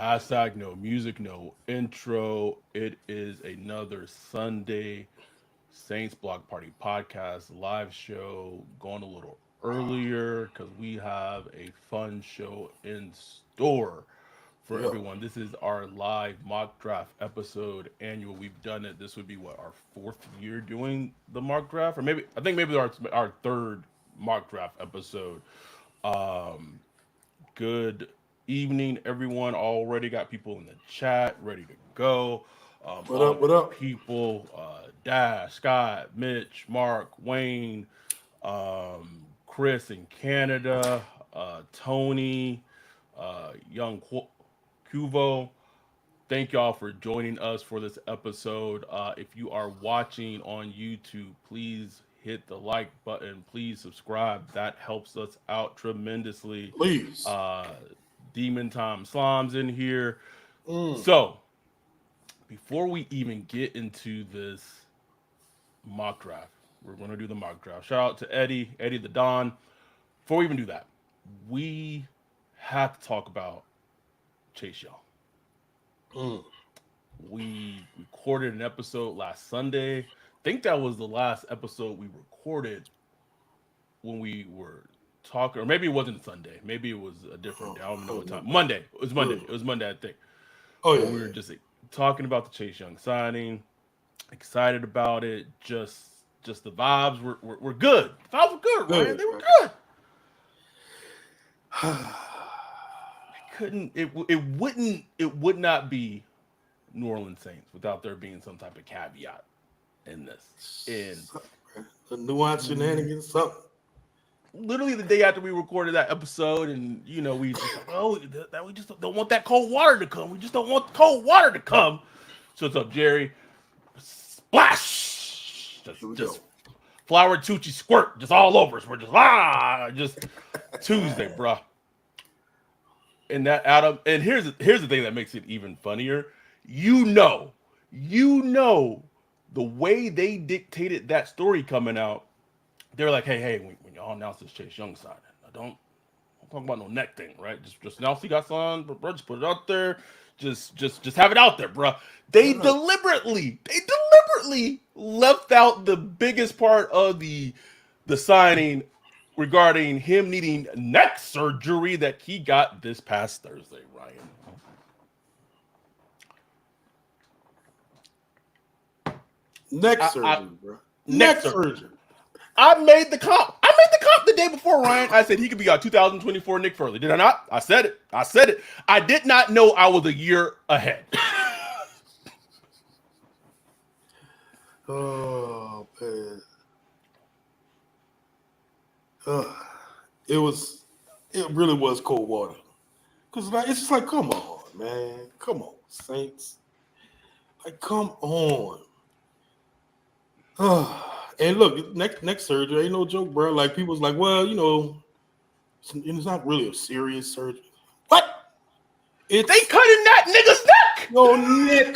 Hashtag no music, no intro. It is another Sunday Saints Block Party podcast live show going a little earlier because we have a fun show in store for Yeah. everyone. This is our live mock draft episode annual. We've done it. This would be what, our fourth year doing the mock draft, or maybe I think maybe our third mock draft episode. Um, Good evening, everyone. Already got people in the chat ready to go. What All up? the What up? people, Dash, Scott, Mitch, Mark, Wayne, Chris in Canada, Tony, Young Cuvo. Thank y'all for joining us for this episode. If you are watching on YouTube, please hit the like button. Please subscribe. That helps us out tremendously. Please. Uh, Demon Time Slime's in here. Mm. So, before we even get into this mock draft, we're going to do the mock draft. Shout out to Eddie the Don. Before we even do that, we have to talk about Chase Young. Mm. We recorded an episode last Sunday. I think that was the last episode we recorded when we were talking, or maybe it wasn't Sunday. Maybe it was a different day. I don't know what time. Monday. It was Monday. It was Monday, I think. Oh yeah. When we were just talking about the Chase Young signing, excited about it. Just the vibes were good. The vibes were good, Ryan. They were good. It would not be New Orleans Saints without there being some type of caveat in this. And the nuance shenanigans, something. literally the day after we recorded that episode, and we just we just don't want that cold water to come. We just don't want the cold water to come. So what's up, Jerry? Splash! Just flower Tucci squirt just all over us. We're just Tuesday, bruh. And that Adam, and here's the thing that makes it even funnier. You know, the way they dictated that story coming out, they were like, hey, when y'all announce this Chase Young signing, don't talk about no neck thing, right? Just announce he got signed, bro. Just put it out there. Just have it out there, bro. They deliberately left out the biggest part of the signing regarding him needing neck surgery that he got this past Thursday, Ryan. Neck surgery, bro. Neck surgery. I made the comp the day before, Ryan. I said he could be our 2024 Nick Furley. Did I not? I said it. I did not know I was a year ahead. Oh man. It really was cold water. Cause it's just like, come on, man. Come on, Saints. Like, come on. And look, neck surgery ain't no joke, bro. Like, people's like, well, it's not really a serious surgery. What? They cutting that nigga's neck. Your neck,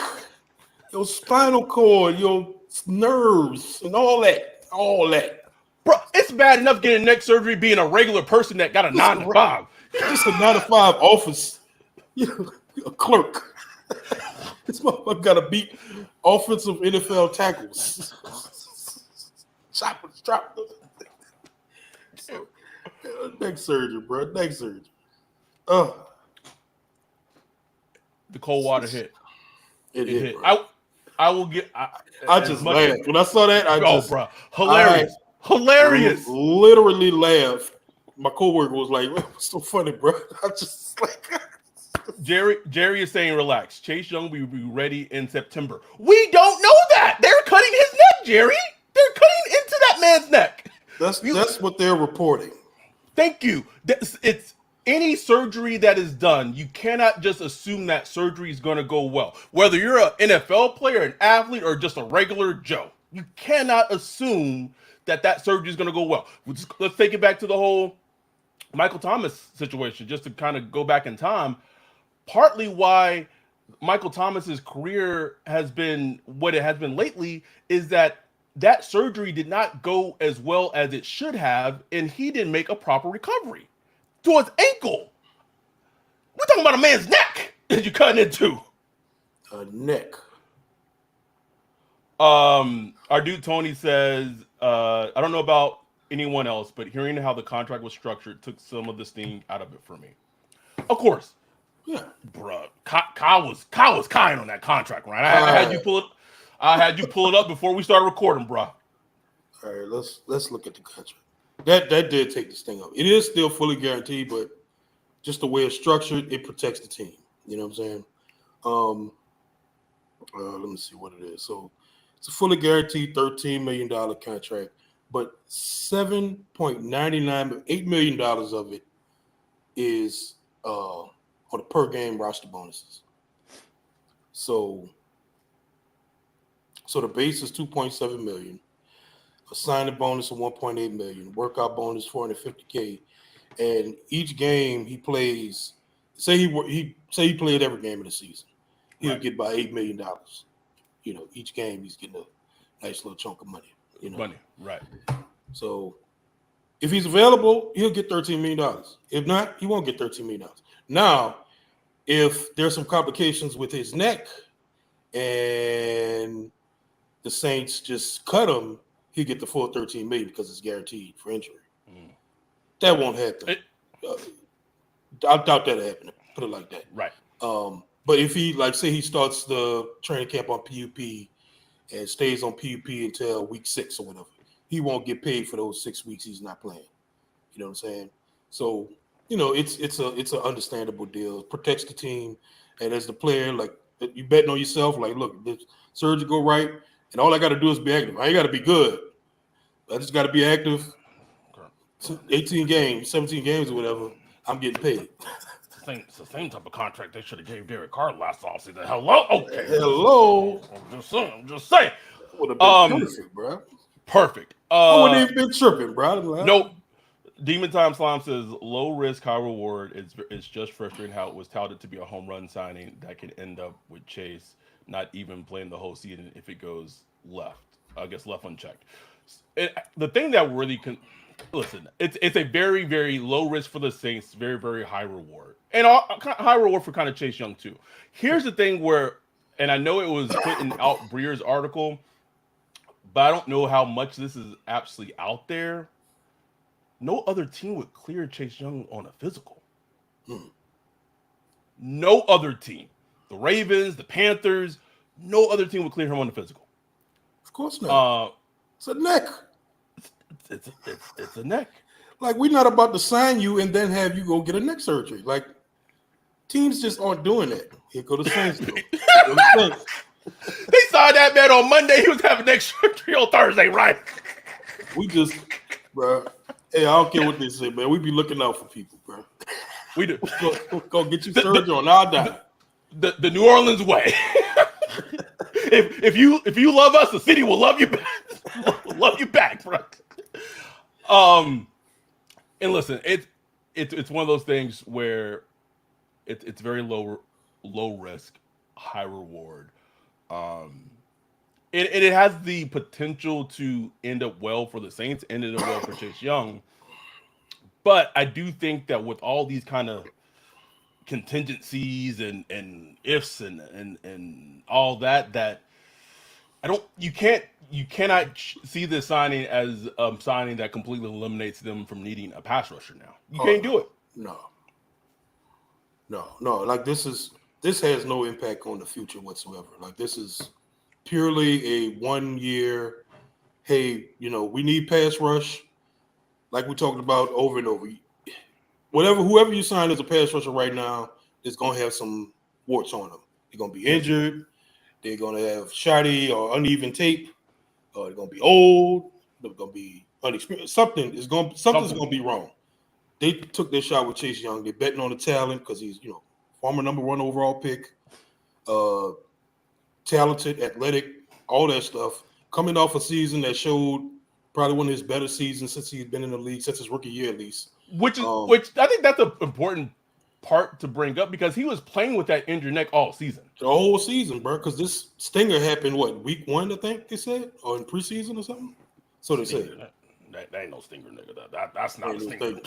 your spinal cord, your nerves, and all that. Bro, it's bad enough getting neck surgery being a regular person that got a 9 to 5. Just a 9 to 5 office. A clerk. This motherfucker got to beat offensive NFL tackles. Chop. Neck surgery, bro. Neck surgery. The cold water hit. It hit. I will get. I just laughed when I saw that. Bro, hilarious. Literally laughed. My coworker was like, "What's so funny, bro?" I just like. Jerry is saying, relax. Chase Young will be ready in September. We don't know that. They're cutting his neck, Jerry. They're cutting into that man's neck. That's what they're reporting. Thank you. It's any surgery that is done, you cannot just assume that surgery is going to go well. Whether you're an NFL player, an athlete, or just a regular Joe, you cannot assume that surgery is going to go well. Let's take it back to the whole Michael Thomas situation, just to kind of go back in time. Partly why Michael Thomas's career has been what it has been lately is that surgery did not go as well as it should have, and he didn't make a proper recovery to his ankle. We're talking about a man's neck. You cutting it too. Neck. Our dude Tony says, I don't know about anyone else, but hearing how the contract was structured took some of the sting out of it for me. Of course, Yeah, bruh. Kyle was kind on that contract, right? I had you pull it. I had you pull it up before we started recording, bruh. All right, let's look at the contract. That did take the sting up. It is still fully guaranteed, but just the way it's structured, it protects the team. You know what I'm saying? Let me see what it is. So it's a fully guaranteed $13 million contract, but $7.99, $8 million of it is on the per game roster bonuses. So the base is $2.7 million, a signing bonus of $1.8 million, workout bonus $450K, and each game he plays, say he played every game of the season, he'll Right. get about $8 million. You know, each game he's getting a nice little chunk of money. You know, Money, right? so if he's available, he'll get $13 million. If not, he won't get $13 million. Now, if there's some complications with his neck and the Saints just cut him, he'll get the full $13 million because it's guaranteed for injury. That won't happen. I doubt that'll happen. Put it like that. Right. But if he, like, say he starts the training camp on PUP and stays on PUP until week 6 or whatever, he won't get paid for those 6 weeks he's not playing. You know what I'm saying? So, you know, it's an understandable deal. It protects the team, and as the player, like, you betting on yourself. Like, look, the surgery go right, and all I got to do is be active. I ain't got to be good. I just got to be active. 18 games, 17 games, or whatever. I'm getting paid. It's the same type of contract they should have gave Derek Carr last offseason. Hello, okay. Hello. I'm just saying. That would have been perfect, bro. Perfect. I wouldn't even been tripping, bro. Like, nope. Demon Time Slime says low risk, high reward. It's just frustrating how it was touted to be a home run signing that could end up with Chase not even playing the whole season if it goes left. I guess left unchecked. The thing that really listen, it's a very, very low risk for the Saints, very, very high reward, and high reward for kind of Chase Young too. Here's the thing where, and I know it was put in Out Breer's article, but I don't know how much this is actually out there. No other team would clear Chase Young on a physical. No other team. The Ravens, the Panthers, no other team would clear him on the physical. Of course not. It's a neck. It's a neck. Like, we're not about to sign you and then have you go get a neck surgery. Like, teams just aren't doing that. Here go the Saints. They signed that man on Monday. He was having neck surgery on Thursday, right? We just, bro. Hey, I don't care what they say, man. We be looking out for people, bro. We do. Go get you surgery on our dime. The New Orleans way. if you love us, the city will love you back. Love you back, bro. And listen, it's one of those things where it's very low risk, high reward. It has the potential to end up well for the Saints, ended up well for Chase Young. But I do think that with all these kind of contingencies and ifs and all that you cannot see this signing as a signing that completely eliminates them from needing a pass rusher now. You can't do it. No. Like, this has no impact on the future whatsoever. Like, this is purely a 1 year, hey, you know, we need pass rush, like we talked about over and over. Whoever you sign as a pass rusher right now is going to have some warts on them. They're going to be injured. They're going to have shoddy or uneven tape. They're going to be old. They're going to be unexperienced. Something's going to be wrong. They took their shot with Chase Young. They're betting on the talent because he's, you know, former number 1 overall pick, talented, athletic, all that stuff. Coming off a season that showed probably one of his better seasons since he's been in the league, since his rookie year at least. Which I think that's an important part to bring up because he was playing with that injured neck all season. The whole season, bro, because this stinger happened, week 1, I think they said, or in preseason or something? So they said. That ain't no stinger, nigga. That's not a stinger.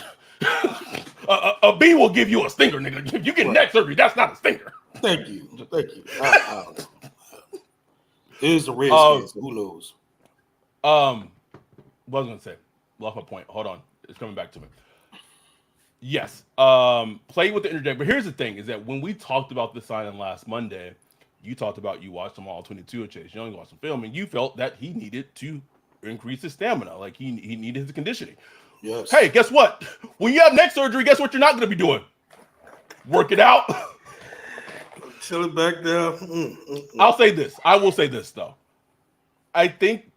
A B will give you a stinger, nigga. If you get neck surgery, that's not a stinger. Thank you. I don't know. It is the Redskins, so who knows? What I was gonna say, lost my point. Hold on, it's coming back to me. Yes, play with the interject. But here's the thing: is that when we talked about this signing last Monday, you talked about you watched them all 22 of Chase Young, you watched some film, and you felt that he needed to increase his stamina, like he needed his conditioning. Yes. Hey, guess what? When you have neck surgery, guess what you're not going to be doing? Work it out. Chill it back down. I'll say this. I will say this though. I think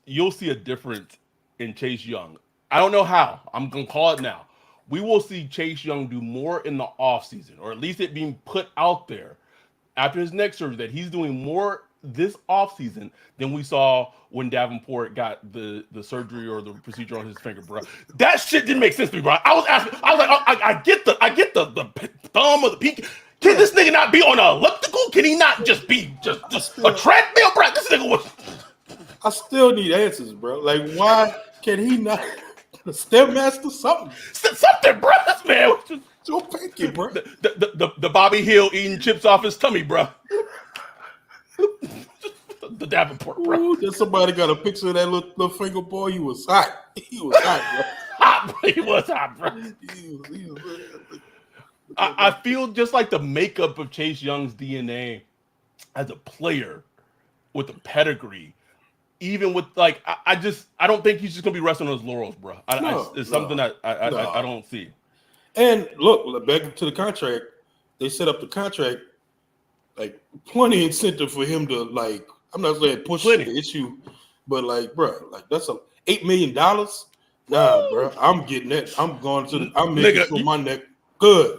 you'll see a difference in Chase Young. I don't know how. I'm gonna call it now. We will see Chase Young do more in the offseason, or at least it being put out there after his neck surgery that he's doing more this offseason than we saw when Davenport got the surgery or the procedure on his finger, bro. That shit didn't make sense to me, bro. I was like, I get the thumb or the peak. Can this nigga not be on an elliptical? Can he not just be just a treadmill, bro? This nigga was. I still need answers, bro. Like, why can he not a step master something? Something, bro. This man was just so picky, bro. The Bobby Hill eating chips off his tummy, bro. The Davenport, bro. Ooh, just somebody got a picture of that little finger boy. He was hot. He was hot, bro. Hot, bro. He was hot, bro. I feel just like the makeup of Chase Young's DNA as a player with a pedigree, even with like I don't think he's just gonna be resting on his laurels, bro. It's something that I don't see. And look, back to the contract, they set up the contract like plenty incentive for him to like. I'm not saying push the issue, but like, bro, like that's $8 million. Nah, bro, I'm getting that. I'm going to. I'm making sure my neck good.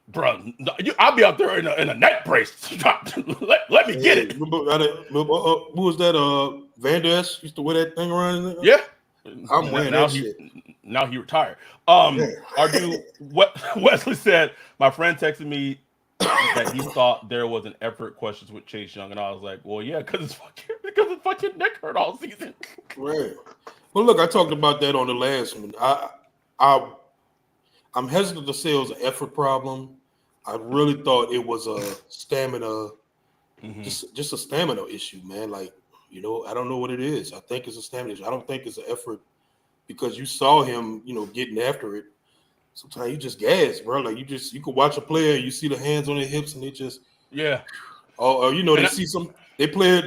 Bro, I'll be out there in a neck brace. let me get it. Who was that? Van Der Esch used to wear that thing around. Yeah, I'm wearing that shit. Now he retired. Our dude Wesley said, my friend texted me that he thought there was an effort questions with Chase Young, and I was like, well, yeah, because his fucking neck hurt all season. Right. Well, look, I talked about that on the last one. I'm hesitant to say it was an effort problem. I really thought it was a stamina, just a stamina issue, man. Like, I don't know what it is. I think it's a stamina issue. I don't think it's an effort because you saw him, getting after it. Sometimes you just gas, bro. Like you could watch a player, and you see the hands on their hips, and they just they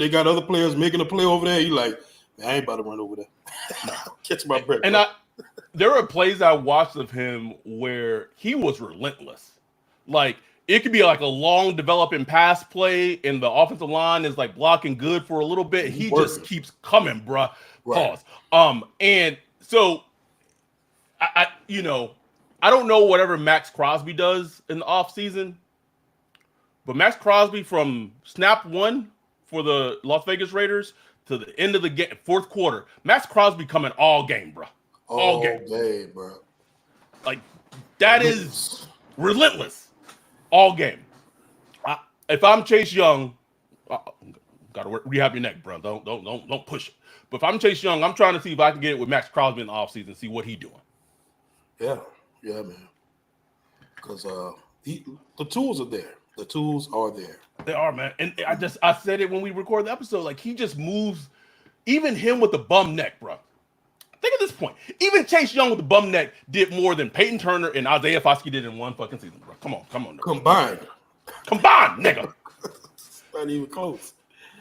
got other players making a play over there. You like, man, I ain't about to run over there. Catch my breath. And there were plays I watched of him where he was relentless. Like it could be like a long developing pass play, and the offensive line is like blocking good for a little bit. He just keeps coming, bro. Right. Pause. And so I don't know whatever Max Crosby does in the offseason, but Max Crosby from snap one for the Las Vegas Raiders to the end of the game, fourth quarter, Max Crosby coming all game, bro. All game, bro. Like that is relentless. All game. If I'm Chase Young, gotta rehab your neck, bro. Don't push it. But if I'm Chase Young, I'm trying to see if I can get it with Max Crosby in the offseason, see what he doing. Yeah, man. Because the tools are there. The tools are there. They are, man. And I said it when we recorded the episode. Like he just moves, even him with the bum neck, bro. Think of this point. Even Chase Young with the bum neck did more than Peyton Turner and Isaiah Foskey did in one fucking season, bro. Come on. Combined, nigga. Not even close.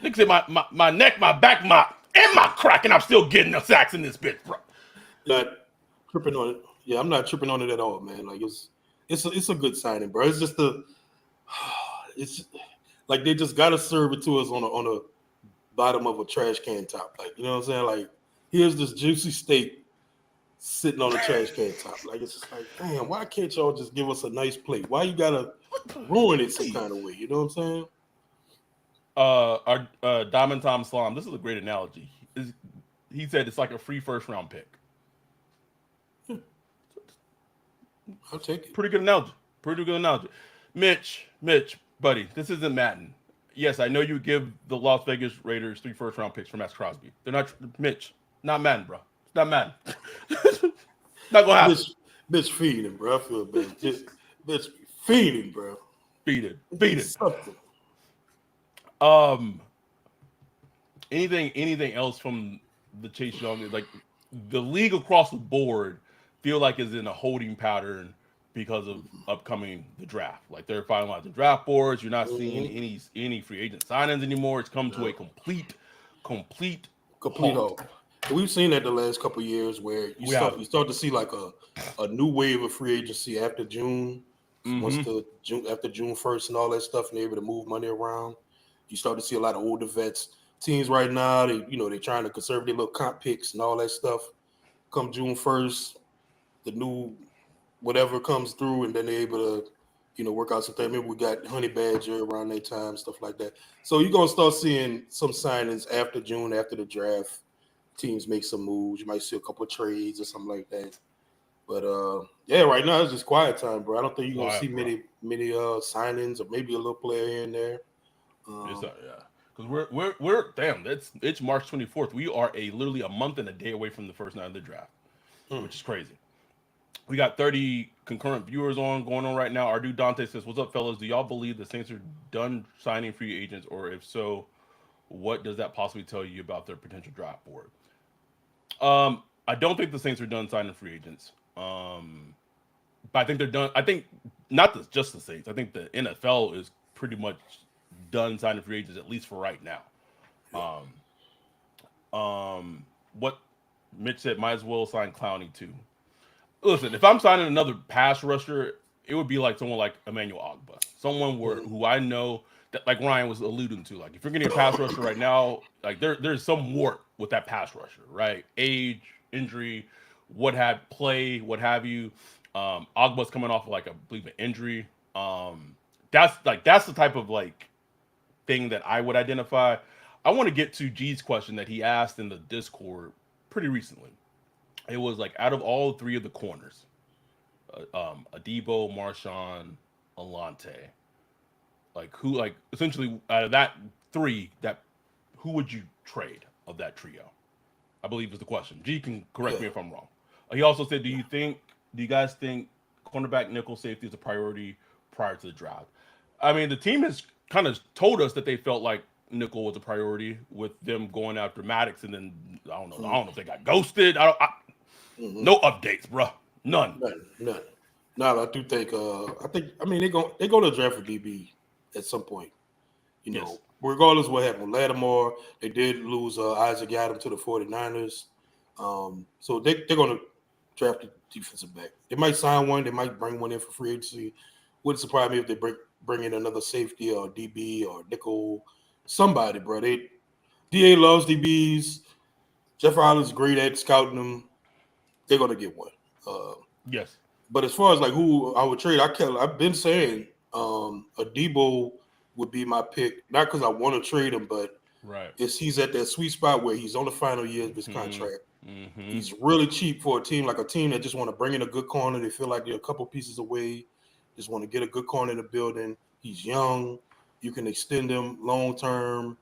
Nigga said my neck, my back, and my crack, and I'm still getting the sacks in this bitch, bro. Not tripping on it. Yeah, I'm not tripping on it at all, man. Like it's a good signing, bro. It's just it's like they just gotta serve it to us on a bottom of a trash can top. Like, you know what I'm saying? Like, here's this juicy steak sitting on a trash can top. Like, it's just like, damn, why can't y'all just give us a nice plate? Why you gotta ruin it some kind of way? You know what I'm saying? Our Diamond Tom Slom, this is a great analogy. He said it's like a free first round pick. I'll take it. Pretty good analogy. Mitch, buddy, this isn't Madden. Yes, I know you give the Las Vegas Raiders 3 first round picks for Max Crosby. They're not Mitch. Not Madden, bro. It's not Madden. Not gonna happen. Bitch feeding, bro. I feel bad. Bitch feeding, bro. Beat it. Beat it. Something. Um, anything else from the Chase Young? Like the league across the board feel like is in a holding pattern because of upcoming the draft. Like they're finalizing draft boards. You're not seeing Mm-hmm. any free agent signings anymore. It's come to a No. complete Complete halt. halt. We've seen that the last couple of years where We have. you start to see like a new wave of free agency after June. Once Mm-hmm. the June after June 1st and all that stuff, and they're able to move money around. You start to see a lot of older vets. Teams right now, they're trying to conserve their little comp picks and all that stuff. Come June 1st, the new whatever comes through, and then they're able to, work out some things. Maybe we got Honey Badger around that time, stuff like that. So you're gonna start seeing some signings after June, after the draft. Teams make some moves. You might see a couple of trades or something like that. But yeah, right now it's just quiet time, bro. I don't think you're gonna see Quiet, bro. many signings or maybe a little player here and there. It's Um, yeah. Because we're damn. It's March 24th. We are literally a month and a day away from the first night of the draft, hmm. which is crazy. We got 30 concurrent viewers going on right now. Our dude Dante says, "What's up, fellas? Do y'all believe the Saints are done signing free agents, or if so, what does that possibly tell you about their potential draft board?" I don't think the Saints are done signing free agents. But I think they're done. I think not just the Saints. I think the NFL is pretty much done signing free agents at least for right now. Yeah. What Mitch said, might as well sign Clowney too. Listen, if I'm signing another pass rusher, it would be like someone like Emmanuel Ogba, someone Mhm. who I know that, like Ryan was alluding to. Like if you're getting a pass rusher right now, like there's some warp with that pass rusher, right? Age, injury, what have you. Ogba's coming off of like I believe an injury. That's the type of like thing that I would identify. I want to get to G's question that he asked in the Discord pretty recently. It was like out of all three of the corners, Adebo, Marshawn, Alante, like who, like essentially out of that three, that who would you trade of that trio? I believe is the question. G can correct Yeah. me if I'm wrong. He also said, Yeah. do you guys think cornerback nickel safety is a priority prior to the draft? I mean, the team has kind of told us that they felt like nickel was a priority with them going after Maddox, and then I don't know if they got ghosted. Mm-hmm. No updates, bro. None. None. None. No, I do think. I mean, they go to draft for DB at some point. Yes. Regardless of what happened with Lattimore, they did lose Isaac Adam to the 49ers. So they're going to draft a defensive back. They might sign one. They might bring one in for free agency. Wouldn't surprise me if they bring in another safety or DB or nickel, somebody, bro. DA loves DBs. Jeff Holland's great at scouting them. They're going to get one. Uh, Yes. but as far as like who I would trade, I've been saying a Debo would be my pick, not because I want to trade him, but Right. he's at that sweet spot where he's on the final year of his Mm-hmm. contract. Mm-hmm. He's really cheap for a team that just want to bring in a good corner. They feel like they're a couple pieces away, just want to get a good corner in the building. He's young. You can extend him long term.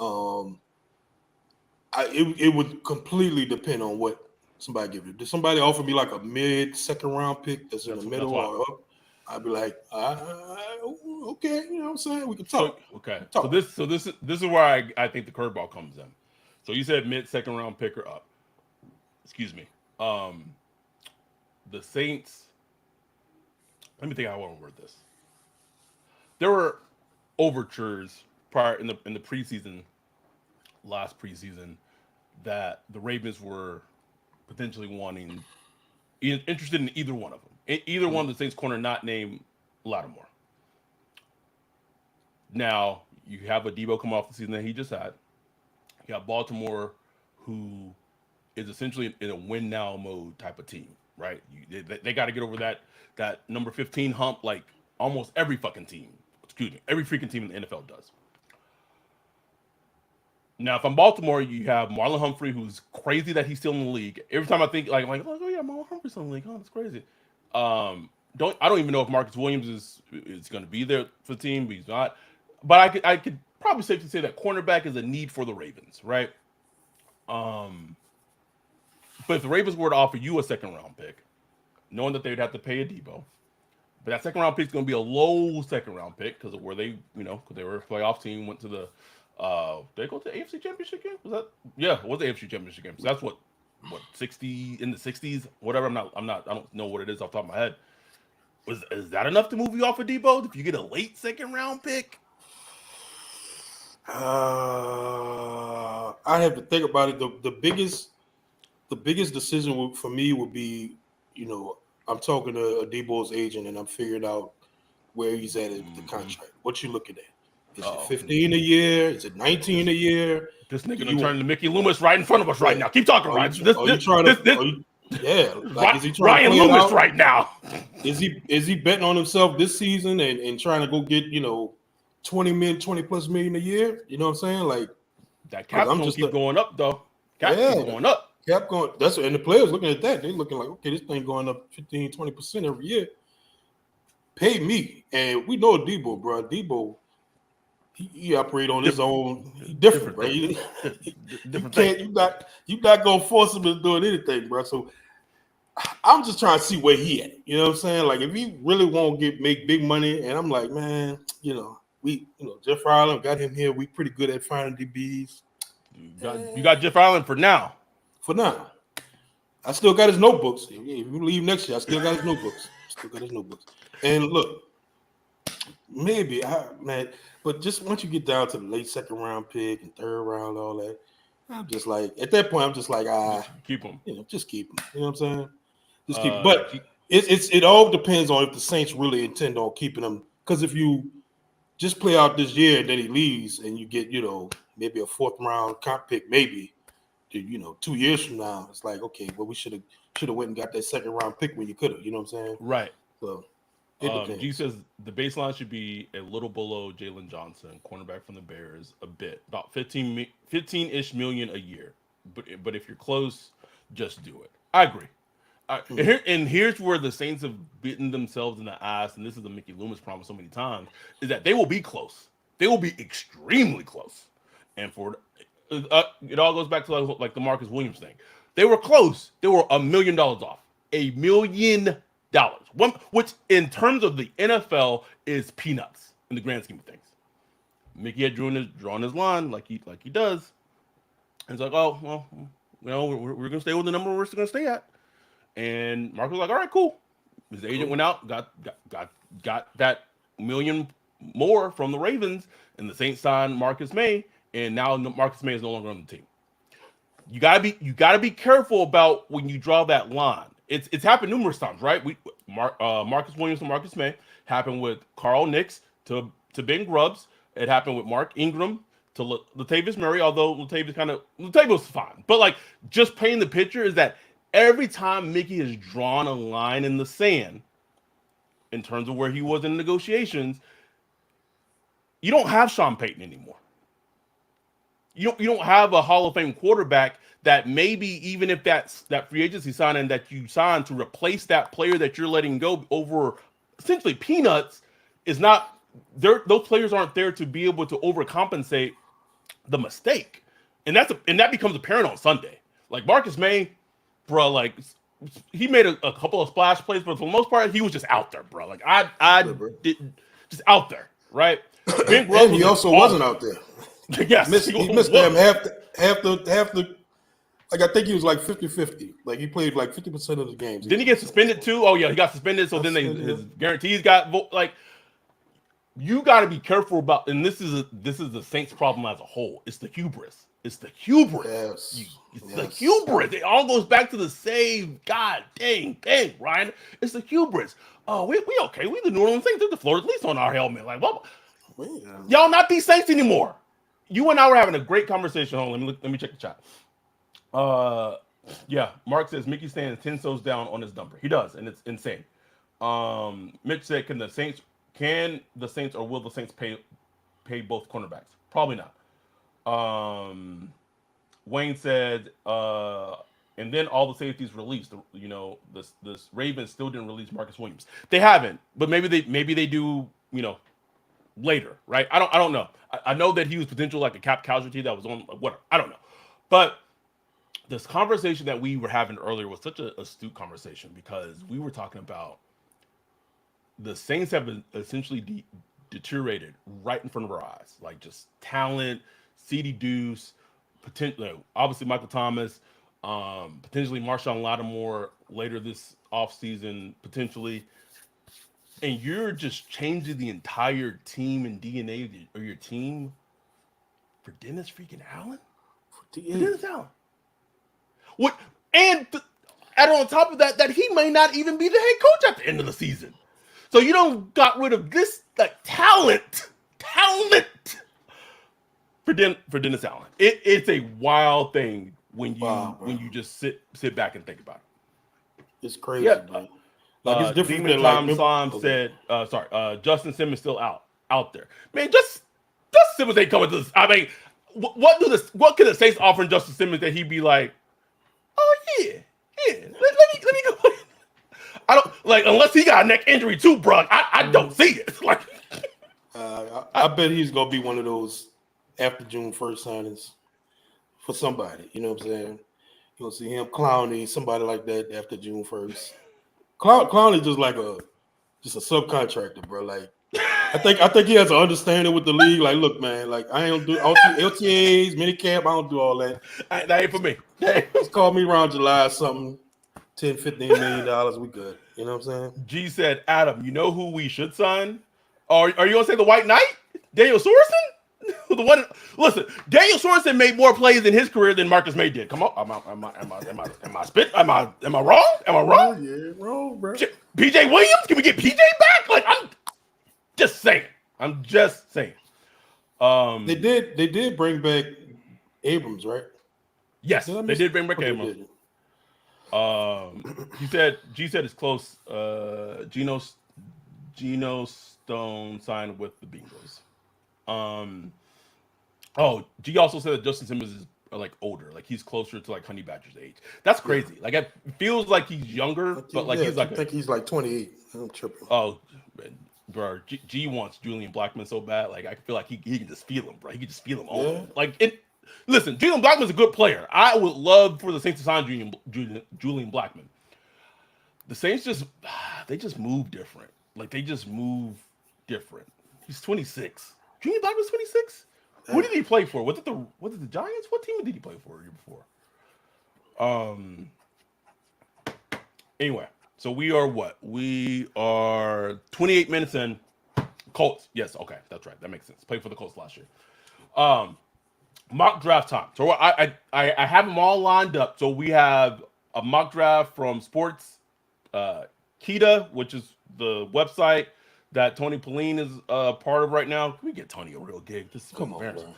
Um, it would completely depend on what somebody give you. Did somebody offer me like a mid second round pick that's in the That's middle why. or up? I'd be like, okay, you know what I'm saying? We can So talk. okay. We can talk. This is where I think the curveball comes in. So you said mid second round picker up. Excuse me. Um, the Saints. Let me think how I want to word this. There were overtures prior in the preseason, last preseason, that the Ravens were potentially interested in either one of them. Either one of the Saints corner not named Lattimore. Now you have a Debo come off the season that he just had. You got Baltimore, who is essentially in a win now mode type of team, right? They got to get over that number 15 hump like almost every fucking team. Excuse me, every freaking team in the NFL does. Now, if I'm Baltimore, you have Marlon Humphrey, who's crazy that he's still in the league. Every time I think oh yeah, Marlon Humphrey's still in the league. Oh, that's crazy. I don't even know if Marcus Williams is going to be there for the team, but he's not. But I could probably safely say that cornerback is a need for the Ravens, right? But if the Ravens were to offer you a second round pick, knowing that they'd have to pay a Debo, But that second round pick is going to be a low second round pick because of where they, because they were a playoff team, went to the, did they go to the AFC Championship game? Was that? Yeah, it was the AFC Championship game. So that's what 60 in the 60s, whatever. I don't know what it is off the top of my head. Is that enough to move you off of Debo if you get a late second round pick? I have to think about it. The biggest decision for me would be, I'm talking to Debo's agent and I'm figuring out where he's at the contract. What you looking at? Is it 15 a year? Is it 19 a year? This nigga done turned to Mickey Loomis right in front of us right now. Keep talking, Ryan. Like, is he trying Ryan to Loomis right now? Is he betting on himself this season and trying to go get 20 plus million a year? You know what I'm saying? Like that cap's gonna keep going up though. Cap keep going up. Cap going. And the players looking at that. They're looking like, okay, this thing going up 15-20% every year. Pay me, and we know Debo, bro. Debo, he operate on his own. He different, bro. You can't. You not gonna force him to do anything, bro. So I'm just trying to see where he at. You know what I'm saying? Like if he really won't make big money, and I'm like, man, Jeff Ireland got him here. We pretty good at finding DBs. You got Jeff Ireland for now. For now, I still got his notebooks. If you leave next year, I still got his notebooks. And look, maybe but just once you get down to the late second round pick and third round, all that, I'm just like, at that point, I'm just like, keep him. Just keep him. You know what I'm saying? Just keep him. But it all depends on if the Saints really intend on keeping him. Because if you just play out this year and then he leaves and you get, maybe a fourth round comp pick, maybe, 2 years from now, it's like, okay, well, we should have went and got that second round pick when you could have. You know what I'm saying? Right. So. G says the baseline should be a little below Jalen Johnson, cornerback from the Bears, a bit, about 15-ish million a year. But if you're close, just do it. I agree. And here's where the Saints have bitten themselves in the ass, and this is the Mickey Loomis promise so many times, is that they will be close. They will be extremely close. And for it all goes back to like the Marcus Williams thing. They were close. They were $1 million off. $1 million. Which in terms of the NFL is peanuts in the grand scheme of things. Mickey had drawn his line like he does. And it's like, oh well, we're gonna stay with the number we're gonna stay at. And Mark was like, all right, cool. His agent went out, got that $1 million more from the Ravens, and the Saints signed Marcus May, and now Marcus May is no longer on the team. You gotta be careful about when you draw that line. It's happened numerous times, right? Marcus Williams to Marcus May happened with Carl Nix to Ben Grubbs. It happened with Mark Ingram to Latavius Murray, although Latavius was fine. But like just painting the picture is that every time Mickey has drawn a line in the sand in terms of where he was in negotiations, you don't have Sean Payton anymore. You don't have a Hall of Fame quarterback that maybe even if that free agency signing that you signed to replace that player that you're letting go over essentially peanuts is not there. Those players aren't there to be able to overcompensate the mistake, and that becomes apparent on Sunday. Like Marcus May, bro, like he made a couple of splash plays, but for the most part, he was just out there, bro. Like I didn't just out there, right? Ben Grubbs he also wasn't out there. Yes, he missed them half the. Like I think he was like 50-50. Like he played like 50% of the games. Didn't he get suspended too? Oh yeah, he got suspended. So then his guarantees got like. You got to be careful about, and this is the Saints' problem as a whole. It's the hubris. It's the hubris. The hubris. It all goes back to the same god dang thing, Ryan. It's the hubris. Oh, we okay. We the New Orleans Saints. There's the Florida Police on our helmet. Like, what? Y'all not these Saints anymore. You and I were having a great conversation. Hold on, let me check the chat. Yeah, Mark says Mickey stands 10 toes down on his number. He does, and it's insane. Mitch said, can the Saints or will the Saints pay both cornerbacks? Probably not. Wayne said, and then all the safeties released. This Ravens still didn't release Marcus Williams. They haven't, but maybe they do. Later, right? I don't know. I know that he was potential like a cap casualty that was on whatever. I don't know, but this conversation that we were having earlier was such an astute conversation because we were talking about the Saints have essentially deteriorated right in front of our eyes. Like just talent, CD Deuce, potentially obviously Michael Thomas, potentially Marshawn Lattimore later this offseason, potentially. And you're just changing the entire team and DNA of your team for Dennis freaking Allen? For Dennis Allen. What? And add on top of that, that he may not even be the head coach at the end of the season. So you don't got rid of this like talent for Dennis Allen. It's a wild thing when you just sit back and think about it. It's crazy, Yeah. man. Like it's different Demon than like Time Sam said, Justin Simmons still out there. Man, just Justin Simmons ain't coming to this. I mean, what could the Saints offer Justin Simmons that he'd be like, oh yeah, let me go. I don't like unless he got a neck injury too, bro. I don't see it. Like, I bet he's gonna be one of those after June 1st signings for somebody. You know what I'm saying? You'll see him Clowney, somebody like that after June 1st. Clowney just like a subcontractor, bro. Like I think he has an understanding with the league. Like, look, man, like I don't do LTAs, minicamp. I don't do all that. That ain't for me. Just call me around July or something. $10-15 million, we good. You know what I'm saying? G said, Adam, you know who we should sign? Are you gonna say the White Knight? Daniel Sorensen? The one. Listen, Daniel Sorensen made more plays in his career than Marcus May did. Come on, am I spit? Am I wrong? Am I wrong? Yeah, wrong, bro. PJ Williams? Can we get PJ back? Like I'm just saying. They did bring back Abrams, right? Yes, they did bring back Abrams. G said it's close. Geno Stone signed with the Bengals. G also said that Justin Simmons is like older, like he's closer to like Honey Badger's age. That's crazy. Like it feels like he's younger, but like he's like I think he's like 28. I'm tripping. Oh, bro, G wants Julian Blackmon so bad. Like I feel like he can just feel him, bro. He can just feel him on. Like it. Listen, Julian Blackman's a good player. I would love for the Saints to sign Julian Blackmon. The Saints just move different. Like they just move different. He's 26. Julian Blackman's 26. Who did he play for? Was it the Giants? What team did he play for a year before? Anyway, so we are what? We are 28 minutes in. Colts. Yes, okay, that's right. That makes sense. Played for the Colts last year. Mock draft time. So I have them all lined up. So we have a mock draft from Sports Kita, which is the website that Tony Pauline is part of right now. Can we get Tony a real gig? This is embarrassing.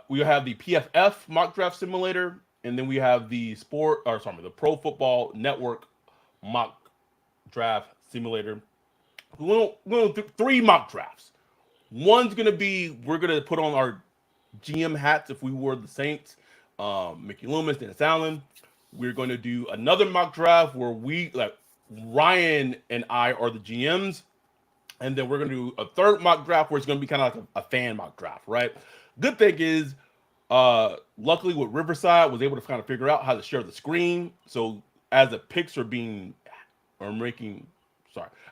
We have the PFF mock draft simulator, and then we have the the Pro Football Network mock draft simulator. We're going to do 3 mock drafts. One's going to be, we're going to put on our GM hats if we were the Saints. Mickey Loomis, Dennis Allen. We're going to do another mock draft where Ryan and I are the GMs. And then we're going to do a third mock draft where it's going to be kind of like a fan mock draft, right? Good thing is, luckily with Riverside, was able to kind of figure out how to share the screen. So as the picks are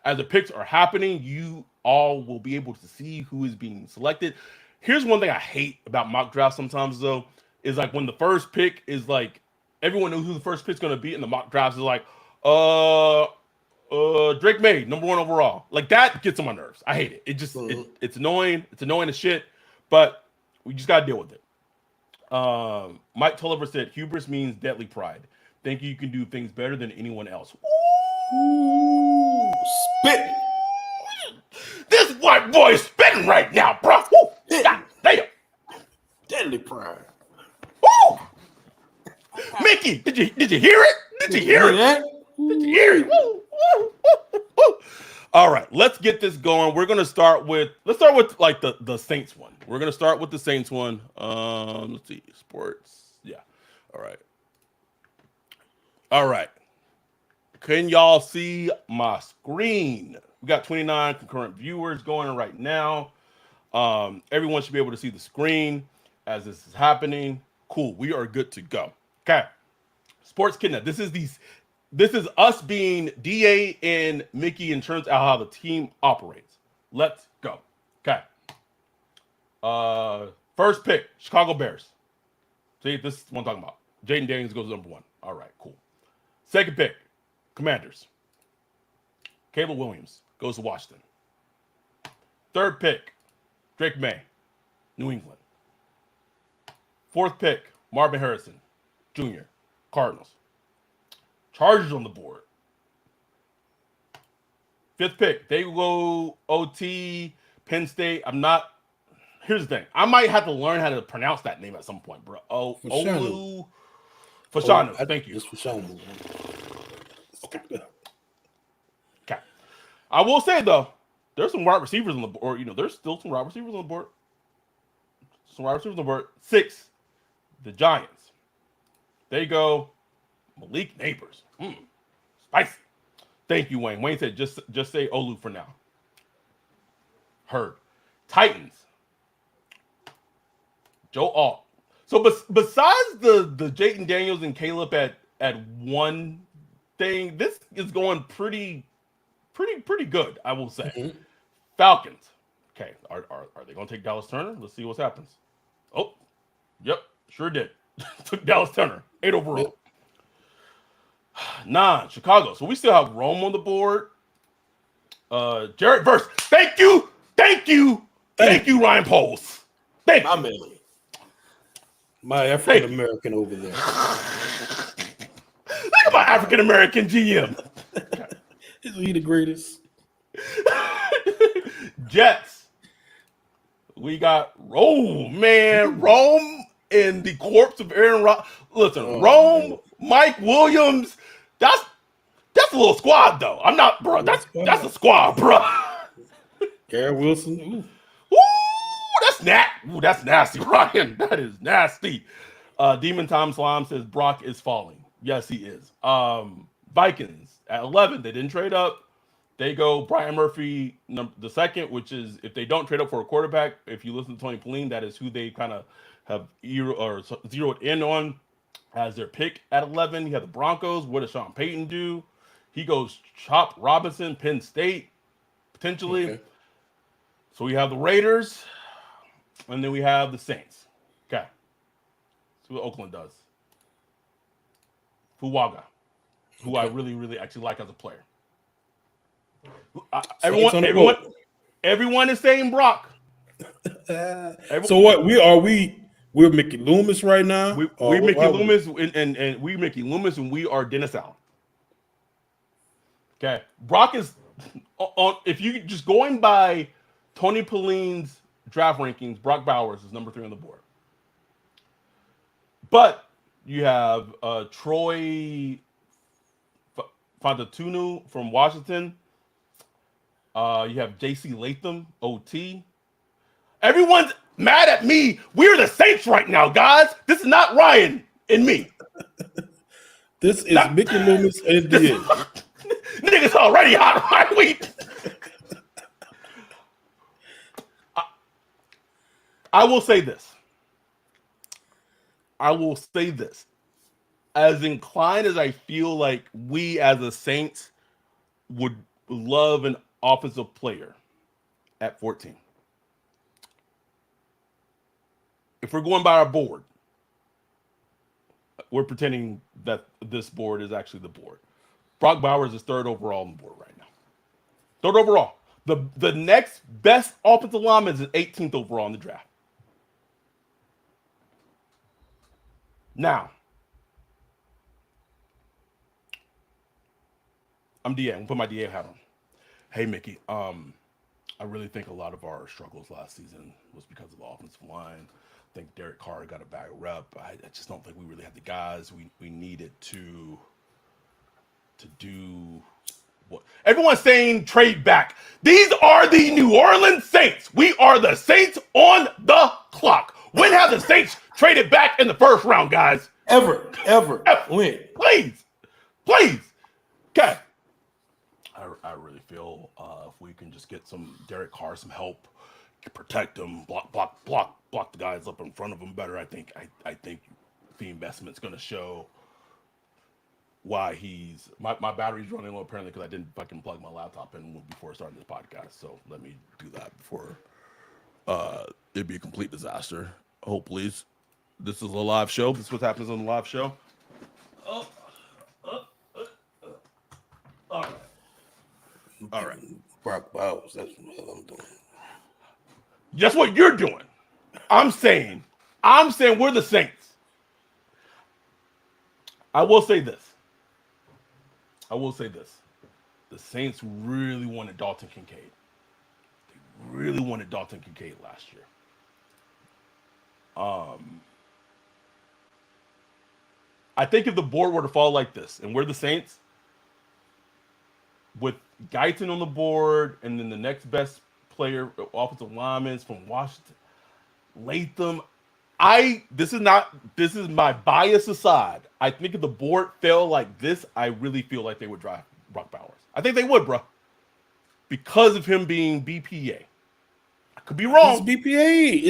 as the picks are happening, you all will be able to see who is being selected. Here's one thing I hate about mock drafts sometimes, though, is like when the first pick is like, everyone knows who the first pick's going to be, and the mock drafts is like, Drake May, number 1 overall. Like, that gets on my nerves. I hate it. It just, it's annoying. It's annoying as shit, but we just got to deal with it. Mike Tulliver said, hubris means deadly pride. Think you can do things better than anyone else. Ooh, spitting. This white boy is spitting right now, bro. Woo. God damn. Deadly pride. Woo. Mickey, did you hear it? Did you hear it? Did you hear it? Woo, woo, woo, woo. All right, let's get this going. We're gonna start with like the Saints one. We're gonna start with the Saints one. Let's see, sports. Yeah. All right. Can y'all see my screen? We got 29 concurrent viewers going right now. Everyone should be able to see the screen as this is happening. Cool. We are good to go. Okay. Sports Kidnap. This is This is us being DA and Mickey in terms of how the team operates. Let's go. Okay. First pick, Chicago Bears. See, this is what I'm talking about. Jaden Daniels goes number 1. All right, cool. Second pick, Commanders. Caleb Williams goes to Washington. Third pick, Drake May, New England. Fourth pick, Marvin Harrison, Jr., Cardinals. Chargers on the board. Fifth pick, they go OT, Penn State. Here's the thing. I might have to learn how to pronounce that name at some point, bro. Olu Fashanu. Thank you. It's Fashanu. Okay. I will say, though, there's some wide receivers on the board. There's still some wide receivers on the board. 6, the Giants. They go Malik Neighbors. Spicy. Thank you, Wayne. Wayne said just say Olu for now. Heard. Titans. Joe Alt. So besides the Jayden Daniels and Caleb at one thing, this is going pretty good, I will say. Mm-hmm. Falcons. Okay, are they going to take Dallas Turner? Let's see what happens. Oh, yep, sure did. Took Dallas Turner, 8 overall. Yep. 9, Chicago. So we still have Rome on the board. Jared Verse. Thank you, Ryan Poles. Thank you. My man. My African American over there. Look at my African American GM. Is he the greatest? Jets. We got Rome, man. Rome and the corpse of Aaron Rodgers. Listen, Rome, man. Mike Williams. That's a little squad, though. I'm not, bro. That's a squad, bro. Garrett Wilson. Ooh, that's nasty, Ryan. That is nasty. Demon Tom Slime says Brock is falling. Yes, he is. Vikings at 11. They didn't trade up. They go Brian Murphy, the second, which is if they don't trade up for a quarterback. If you listen to Tony Pauline, that is who they kind of have zeroed in on as their pick at 11. You have the Broncos. What does Sean Payton do? He goes Chop Robinson, Penn State, potentially. Okay. So we have the Raiders, and then we have the Saints. Okay. See what Oakland does. Fuaga, who I really, really actually like as a player. Everyone is saying Brock. So what? We're Mickey Loomis right now. We're Mickey Loomis, and we're Mickey Loomis, and we are Dennis Allen. Okay, Brock is on. If you just going by Tony Pauline's draft rankings, Brock Bowers is number 3 on the board. But you have Troy Fontatunu from Washington. You have J.C. Latham, OT. Everyone's mad at me. We're the Saints right now, guys. This is not Ryan and me. This is Mickey Loomis and DA. Niggas already hot, right? I will say this. As inclined as I feel like we as the Saints would love an offensive player at 14. If we're going by our board, we're pretending that this board is actually the board. Brock Bowers is 3rd overall on the board right now. 3rd overall. The next best offensive lineman is 18th overall in the draft. Now, I'm DA. I'm going to put my DA hat on. Hey, Mickey. I really think a lot of our struggles last season was because of the offensive line. I think Derek Carr got a bad rep. I just don't think we really had the guys we needed to do what everyone's saying. Trade back. These are the New Orleans Saints. We are the Saints on the clock. When have the Saints traded back in the first round, guys? Ever. When? Please. Okay. I really feel if we can just get some Derek Carr some help, protect him, block the guys up in front of him better. I think the investment's going to show. why he's my battery's running low apparently because I didn't fucking plug my laptop in before starting this podcast. So let me do that before it'd be a complete disaster. Hopefully, this is a live show. This is what happens on the live show. Oh, all right, all right. Brock Bowers. That's what the hell I'm doing. That's what you're doing. I'm saying we're the Saints. I will say this. The Saints really wanted Dalton Kincaid. They really wanted Dalton Kincaid last year. I think if the board were to fall like this, and we're the Saints, with Guyton on the board, and then the next best player, offensive lineman from Washington, Latham. This is my bias aside. I think if the board fell like this, I really feel like they would draft Brock Bowers. I think they would, bro, because of him being BPA. I could be wrong. It's BPA.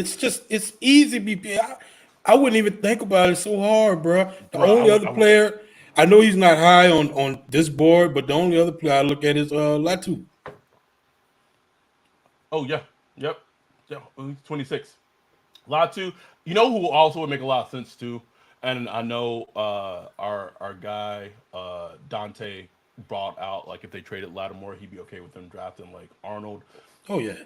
It's easy BPA. I wouldn't even think about it so hard, bro. The only other player, I know he's not high on this board, but the only other player I look at is Latu. Oh yeah, yep, yeah. He's 26. Latu, you know who also would make a lot of sense too, and I know our guy Dante brought out like if they traded Lattimore, he'd be okay with them drafting like Arnold. Oh yeah.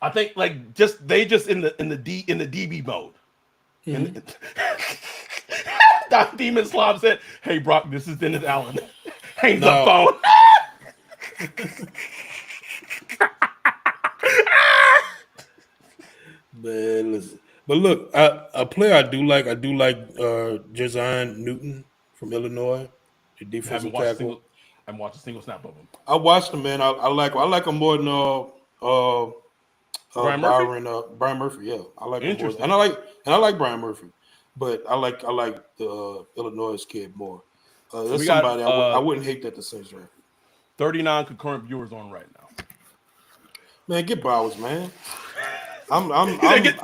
I think like just in the DB mode. Mm-hmm. Don Demon Slob said, "Hey Brock, this is Dennis Allen." Hangs the phone. Man, listen. But look, a player I do like Jazan Newton from Illinois, the defensive tackle. I haven't watched a single snap of him. I watched him, man. I like him more than Brian Murphy. Yeah, I like him more. And I like Brian Murphy, but I like the Illinois kid more. That's somebody I wouldn't hate that the Saints draft. 39 concurrent viewers on right now. Man, get Bowers, man. I'm Click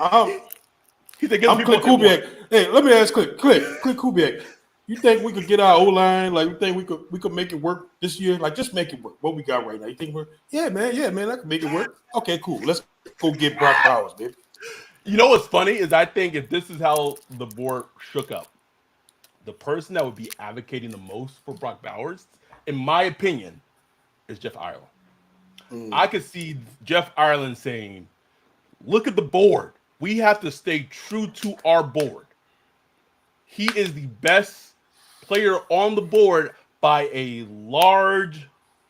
Kubiak. Hey, let me ask Click Kubiak. You think we could get our O-line? Like, you think we could make it work this year? Like, just make it work. What we got right now? You think we're yeah, man, I can make it work. Okay, cool. Let's go get Brock Bowers, baby. You know what's funny is I think if this is how the board shook up, the person that would be advocating the most for Brock Bowers, in my opinion, is Jeff Ireland. I could see Jeff Ireland saying, "Look at the board. We have to stay true to our board. He is the best player on the board by a large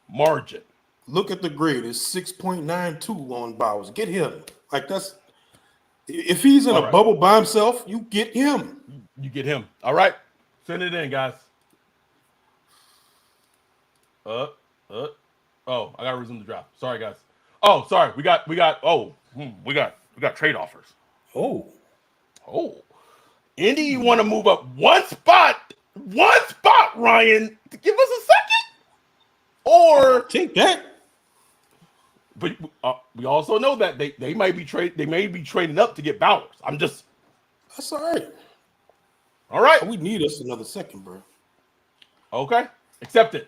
margin." Look at the grade. It's 6.92 on Bowers. Get him. Like that's if he's in a bubble by himself, you get him. You get him. All right. Send it in, guys. Oh, I gotta resume the draft. Sorry, guys. Oh, sorry. We got trade offers. Oh. Indy, you want to move up one spot, Ryan, to give us a second? Or take that. But we also know that they might be trading up to get Bowers. That's all right. All right. We need us another second, bro. Okay. Accept it.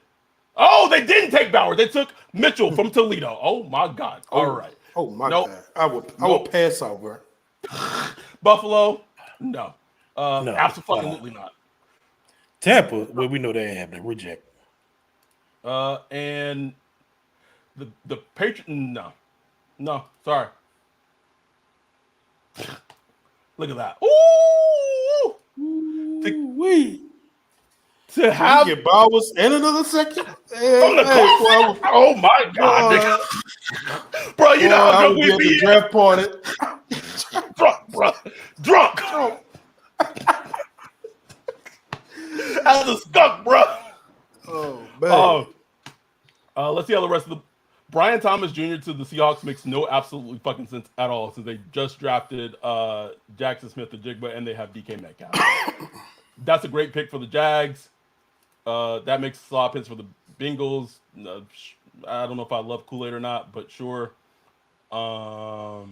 Oh, they didn't take Bowers. They took Mitchell from Toledo. Oh my God. All right. Oh my God. I would pass out, bro. Buffalo? No. No. Absolutely not. Tampa, well, we know they ain't happening. Reject. And the Patriots? No. Sorry. Look at that. Ooh. To have get Bowers and another second from the oh my God, bro! You know how good we be at the draft party. Drunk. As a skunk, bro. Oh man. Let's see how the rest of the Brian Thomas Jr. to the Seahawks makes no absolutely fucking sense at all since they just drafted Jackson Smith-Njigba and they have DK Metcalf. That's a great pick for the Jags. That makes a lot of sense for the Bengals. I don't know if I love Kool-Aid or not, but sure. Oh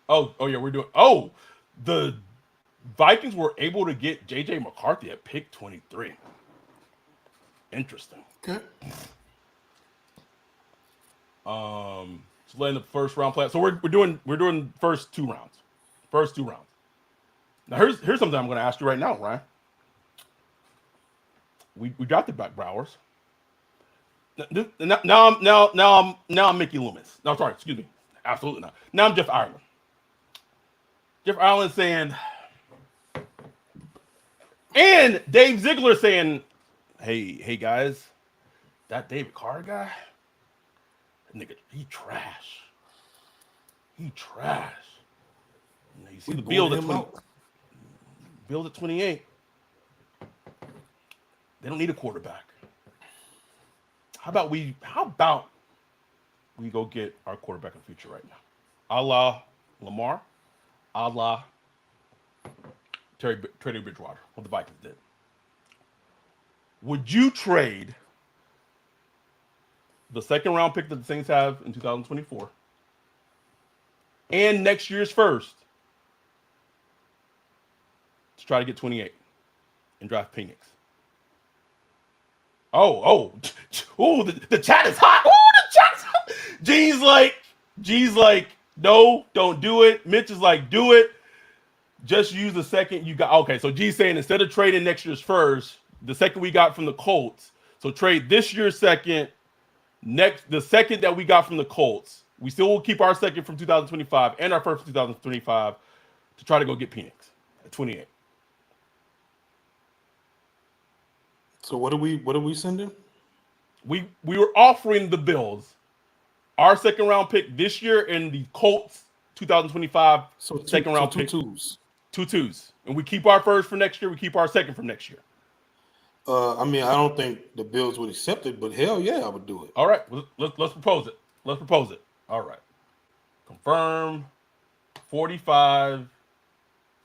yeah, we're doing. Oh, the Vikings were able to get J.J. McCarthy at pick 23. Interesting. Okay. So letting the first round play. So we're doing first 2 rounds. First 2 rounds. Now here's something I'm going to ask you right now, Ryan. We drafted back Browers. Now I'm Mickey Loomis. No, sorry, excuse me. Absolutely not. Now I'm Jeff Ireland. Jeff Ireland saying, and Dave Ziegler saying, hey guys, that David Carr guy, that nigga, he trash. He trash. You see the Bills at 20. Bills at 28. They don't need a quarterback. How about we go get our quarterback in the future right now? A la Lamar, a la Teddy Bridgewater, what the Vikings did. Would you trade the second round pick that the Saints have in 2024 and next year's first to try to get 28 and draft Phoenix? Oh, the chat is hot. Oh, the chat's hot. G's like, no, don't do it. Mitch is like, do it. Just use the second you got. Okay, so G's saying instead of trading next year's first, the second we got from the Colts, so trade this year's second, the second that we got from the Colts. We still will keep our second from 2025 and our first from 2025 to try to go get Phoenix at 28. So what are we sending? We were offering the Bills our second round pick this year and the Colts 2025 second round pick. 2 twos. And we keep our first for next year. We keep our second for next year. I mean, I don't think the Bills would accept it, but hell yeah, I would do it. All right, let's propose it. Let's propose it. All right. Confirm 45,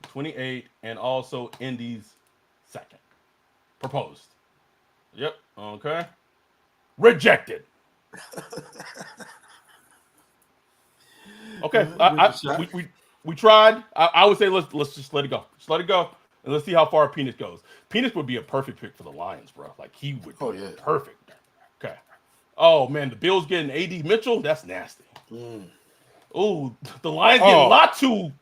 28, and also Indy's second. Proposed. Yep. Okay. Rejected. Okay. We tried. I would say let's just let it go. Just let it go, and let's see how far Penis goes. Penis would be a perfect pick for the Lions, bro. Like he would. Oh yeah. Perfect. Okay. Oh man, the Bills getting AD Mitchell. That's nasty. Oh, the Lions getting Latu.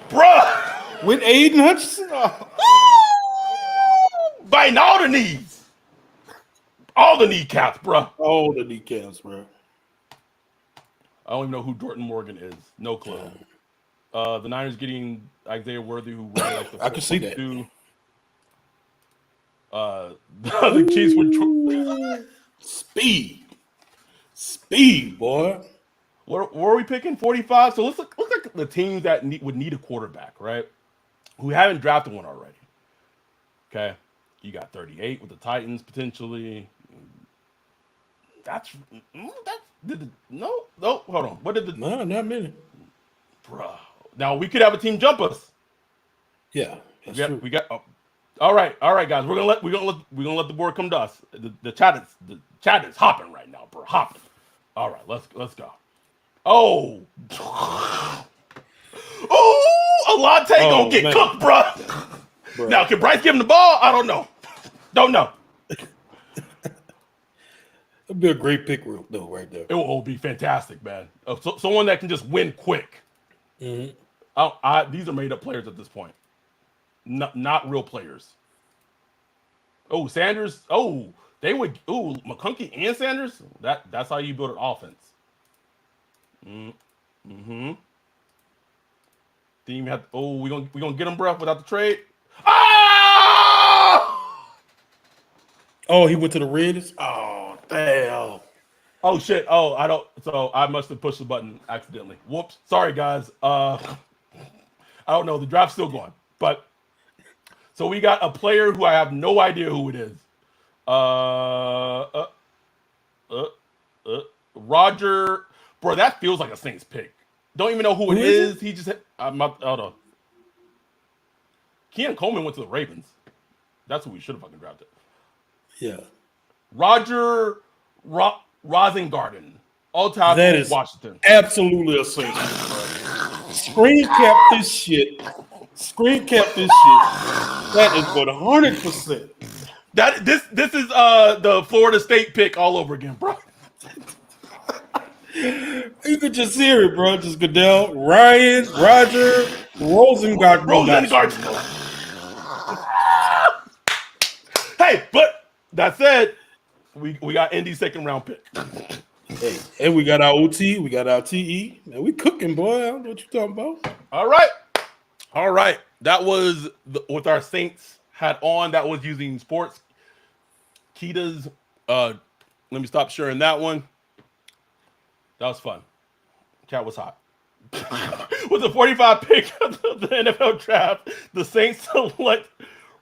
Bruh. With Aiden Hutchinson. Biting all the knees. All the kneecaps, bruh. All the kneecaps, bro. I don't even know who Jordan Morgan is. No clue. The Niners getting Isaiah Worthy, who ran like the I can see that. The Chiefs would speed, boy. What were we picking? 45. So let's look like the teams that would need a quarterback, right? Who haven't drafted one already. Okay, you got 38 with the Titans potentially. No. Hold on. What did the no, not many, bruh? Now we could have a team jump us. Yeah, we got. Oh, all right, guys. We're gonna let the board come to us. The chat is hopping right now, bro. Hopping. All right, let's go. Oh, Alante gonna get cooked, bro. Now can Bryce give him the ball? I don't know. Don't know. That'd be a great pick, though, right there. It will be fantastic, man. Someone that can just win quick. Mm-hmm. These are made up players at this point, not real players. Oh, Sanders. Oh, they would. Oh, McConkey and Sanders. That's how you build an offense. Mm-hmm. Didn't even have. We gonna get him, bro, without the trade. Ah! Oh, he went to the Reds. Oh, damn. Oh shit. Oh, I don't. So I must have pushed the button accidentally. Whoops. Sorry, guys. I don't know. The draft's still going, but so we got a player who I have no idea who it is. Roger. Bro, that feels like a Saints pick. Don't even know who it is. He just. Hold on. Keon Coleman went to the Ravens. That's who we should have fucking drafted. Yeah. Roger Rosengarten. All time that is Washington. Absolutely a Saints pick, bro. Screen cap this shit. Screen cap this shit. That is 100%. This is the Florida State pick all over again, bro. You could just hear it, bro. Just Goodell, Ryan, Roger, Rosengart. Hey, but that said, we got Indy's second round pick. Hey, and we got our OT, we got our TE. Man, we cooking, boy. I don't know what you talking about. All right. That was with our Saints hat on. That was using Sports Kita's. Let me stop sharing that one. That was fun. Cat was hot. With the 45 pick of the NFL draft, the Saints select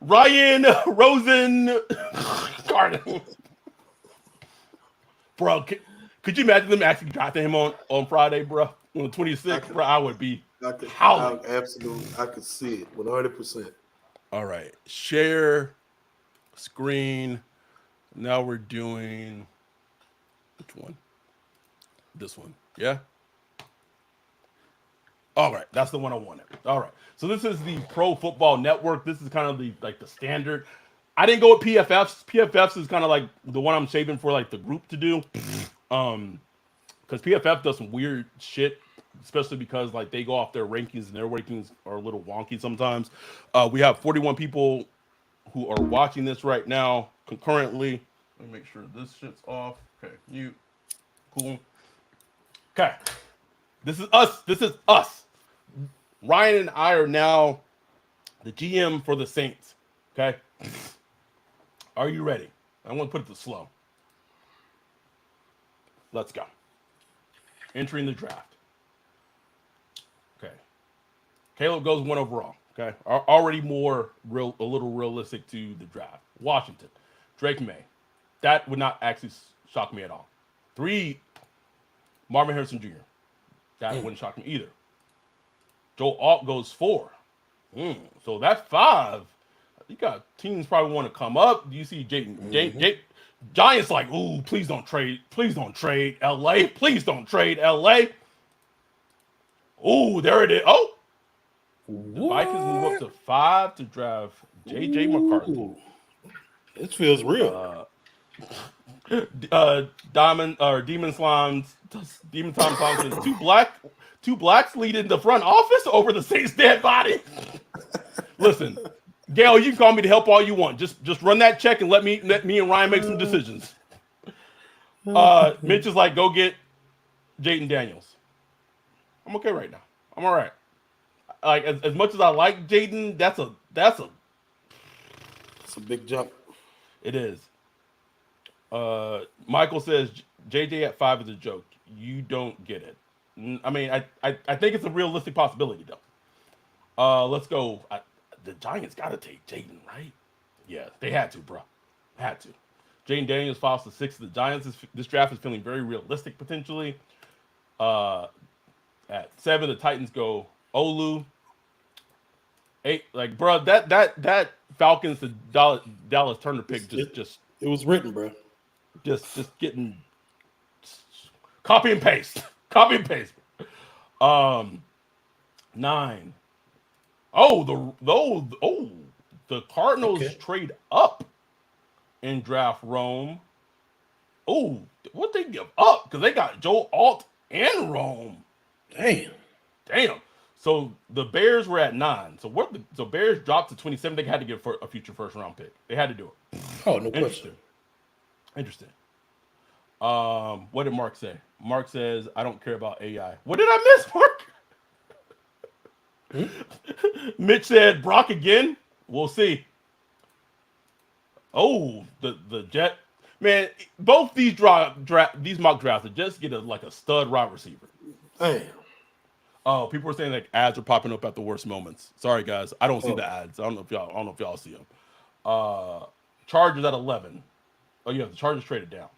Ryan Rosengarten. Bro, could you imagine them actually drafting him on Friday, bro? On the 26th, bro, I would be howling. Absolutely. I could see it 100%. All right. Share screen. Now we're doing which one? This one. Yeah. All right. That's the one I wanted. All right. So this is the Pro Football Network. This is kind of the standard. I didn't go with PFFs. PFFs is kind of like the one I'm saving for like the group to do. Because PFF does some weird shit, especially because like they go off their rankings and their rankings are a little wonky sometimes. We have 41 people who are watching this right now concurrently. Let me make sure this shit's off. Okay, mute. Cool. Okay. This is us. This is us. Ryan and I are now the GM for the Saints. Okay. Are you ready? I want to put it to slow. Let's go. Entering the draft. Okay. Caleb goes 1 overall. Okay. Already a little realistic to the draft. Washington. Drake May. That would not actually shock me at all. 3, Marvin Harrison Jr. That wouldn't shock me either. Joe Alt goes 4. So that 5. You got teams probably want to come up. Do you see Giants like, ooh, please don't trade. Please don't trade LA. Please don't trade LA. Ooh, there it is. Oh. The Vikings move up to 5 to draft JJ McCarthy. This feels real. Demon Tom Thompson, two blacks leading the front office over the Saints' dead body. Listen, Gail, you can call me to help all you want. Just run that check and let me and Ryan make some decisions. Mitch is like, go get Jaden Daniels. I'm okay right now. I'm all right. Like as much as I like Jaden, that's a big jump. It is. Michael says JJ at 5 is a joke. You don't get it. I mean, I think it's a realistic possibility though. Let's go. The Giants got to take Jaden, right? Yeah, they had to, bro. Had to. Jaden Daniels falls to 6 of the Giants. This draft is feeling very realistic potentially. At 7, the Titans go Olu. 8, like, bro, that Falcons to Dallas Turner pick just it was written, bro. Just getting copy and paste. Copy and paste. 9. The Cardinals trade up in draft Rome. Oh, what they give up? Because they got Joe Alt and Rome. Damn. So the Bears were at 9. So Bears dropped to 27. They had to get a future first round pick. They had to do it. Oh, no question. Interesting. What did Mark say? Mark says, I don't care about AI. What did I miss, Mark? Mitch said, Brock again? We'll see. Oh, the Jet. Man, both these mock drafts are just get a stud wide receiver. Hey. Oh, people are saying like ads are popping up at the worst moments. Sorry, guys. I don't see the ads. I don't know if y'all see them. Chargers at 11. Oh, yeah, the Chargers traded down.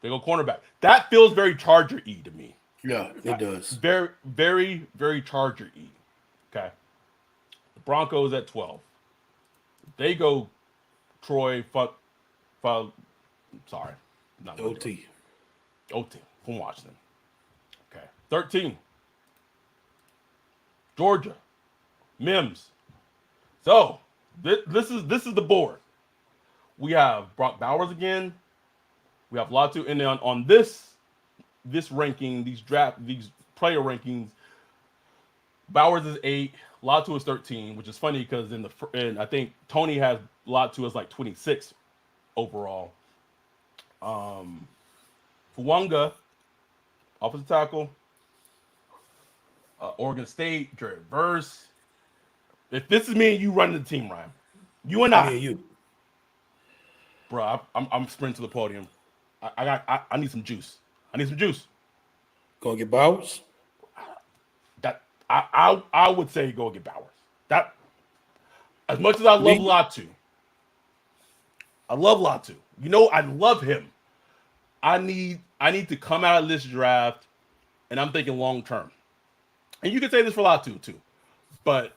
They go cornerback. That feels very Charger-y to me. Yeah, it does. Very, very, very Charger-y. Okay. The Broncos at 12. They go Troy. Sorry. Not OT. from Washington. Okay. 13. Georgia, Mims. So this is the board. We have Brock Bowers again. We have Latu, and then on this ranking, these player rankings, Bowers is 8, Latu is 13, which is funny because and I think Tony has Latu as like 26 overall. Um, Fuanga, offensive tackle, Oregon State, Jared Verse. If this is me and you running the team, Ryan, you and Me I, and you. bro, I'm sprinting to the podium. I need some juice. I need some juice. Gonna get Bowers? That I would say go get Bowers. That as much as I love Me? Latu, I love Latu. You know I love him. I need to come out of this draft, and I'm thinking long term. And you can say this for Latu too, but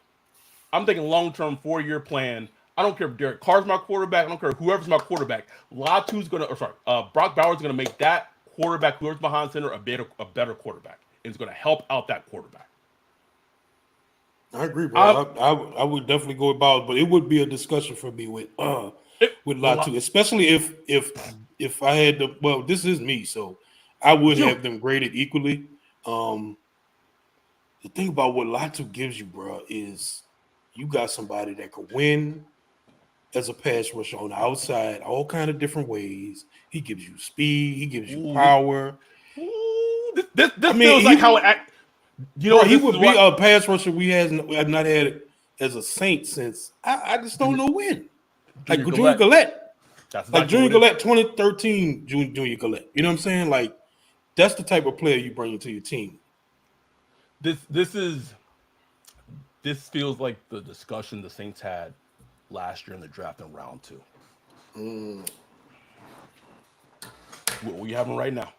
I'm thinking long term 4-year plan. I don't care if Derek Carr's my quarterback. I don't care whoever's my quarterback. Brock Bowers is gonna make that quarterback, whoever's behind center, a better quarterback. And it's gonna help out that quarterback. I agree, Um, bro. I would definitely go with Bowers, but it would be a discussion for me with Latu, especially if I had the well, this is me, so I would you have them graded equally. The thing about what Latu gives you, bro, is you got somebody that could win as a pass rusher on the outside, all kind of different ways. He gives you speed, he gives you ooh, power. this I mean, feels like how it act. You know, he this is would be what a pass rusher we have not had as a Saint since I just don't Junior, know when. Like Junior Junior Gillette. Gillette. That's Like exactly Junior what it is. Gillette, 2013 Junior Gillette. You know what I'm saying? Like that's the type of player you bring into your team. This feels like the discussion the Saints had last year in the draft in round 2. Mm, What we having right now?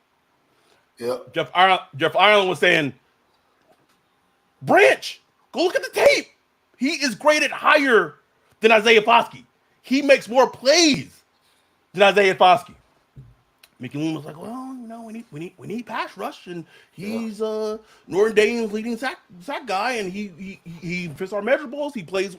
yep. Jeff Ireland was saying, Branch, go look at the tape. He is graded higher than Isaiah Foskey. He makes more plays than Isaiah Foskey. Mickey Loon was like, well, we need pass rush, and Yeah. he's Notre Dame's leading sack guy, and he fits our measurables. He plays,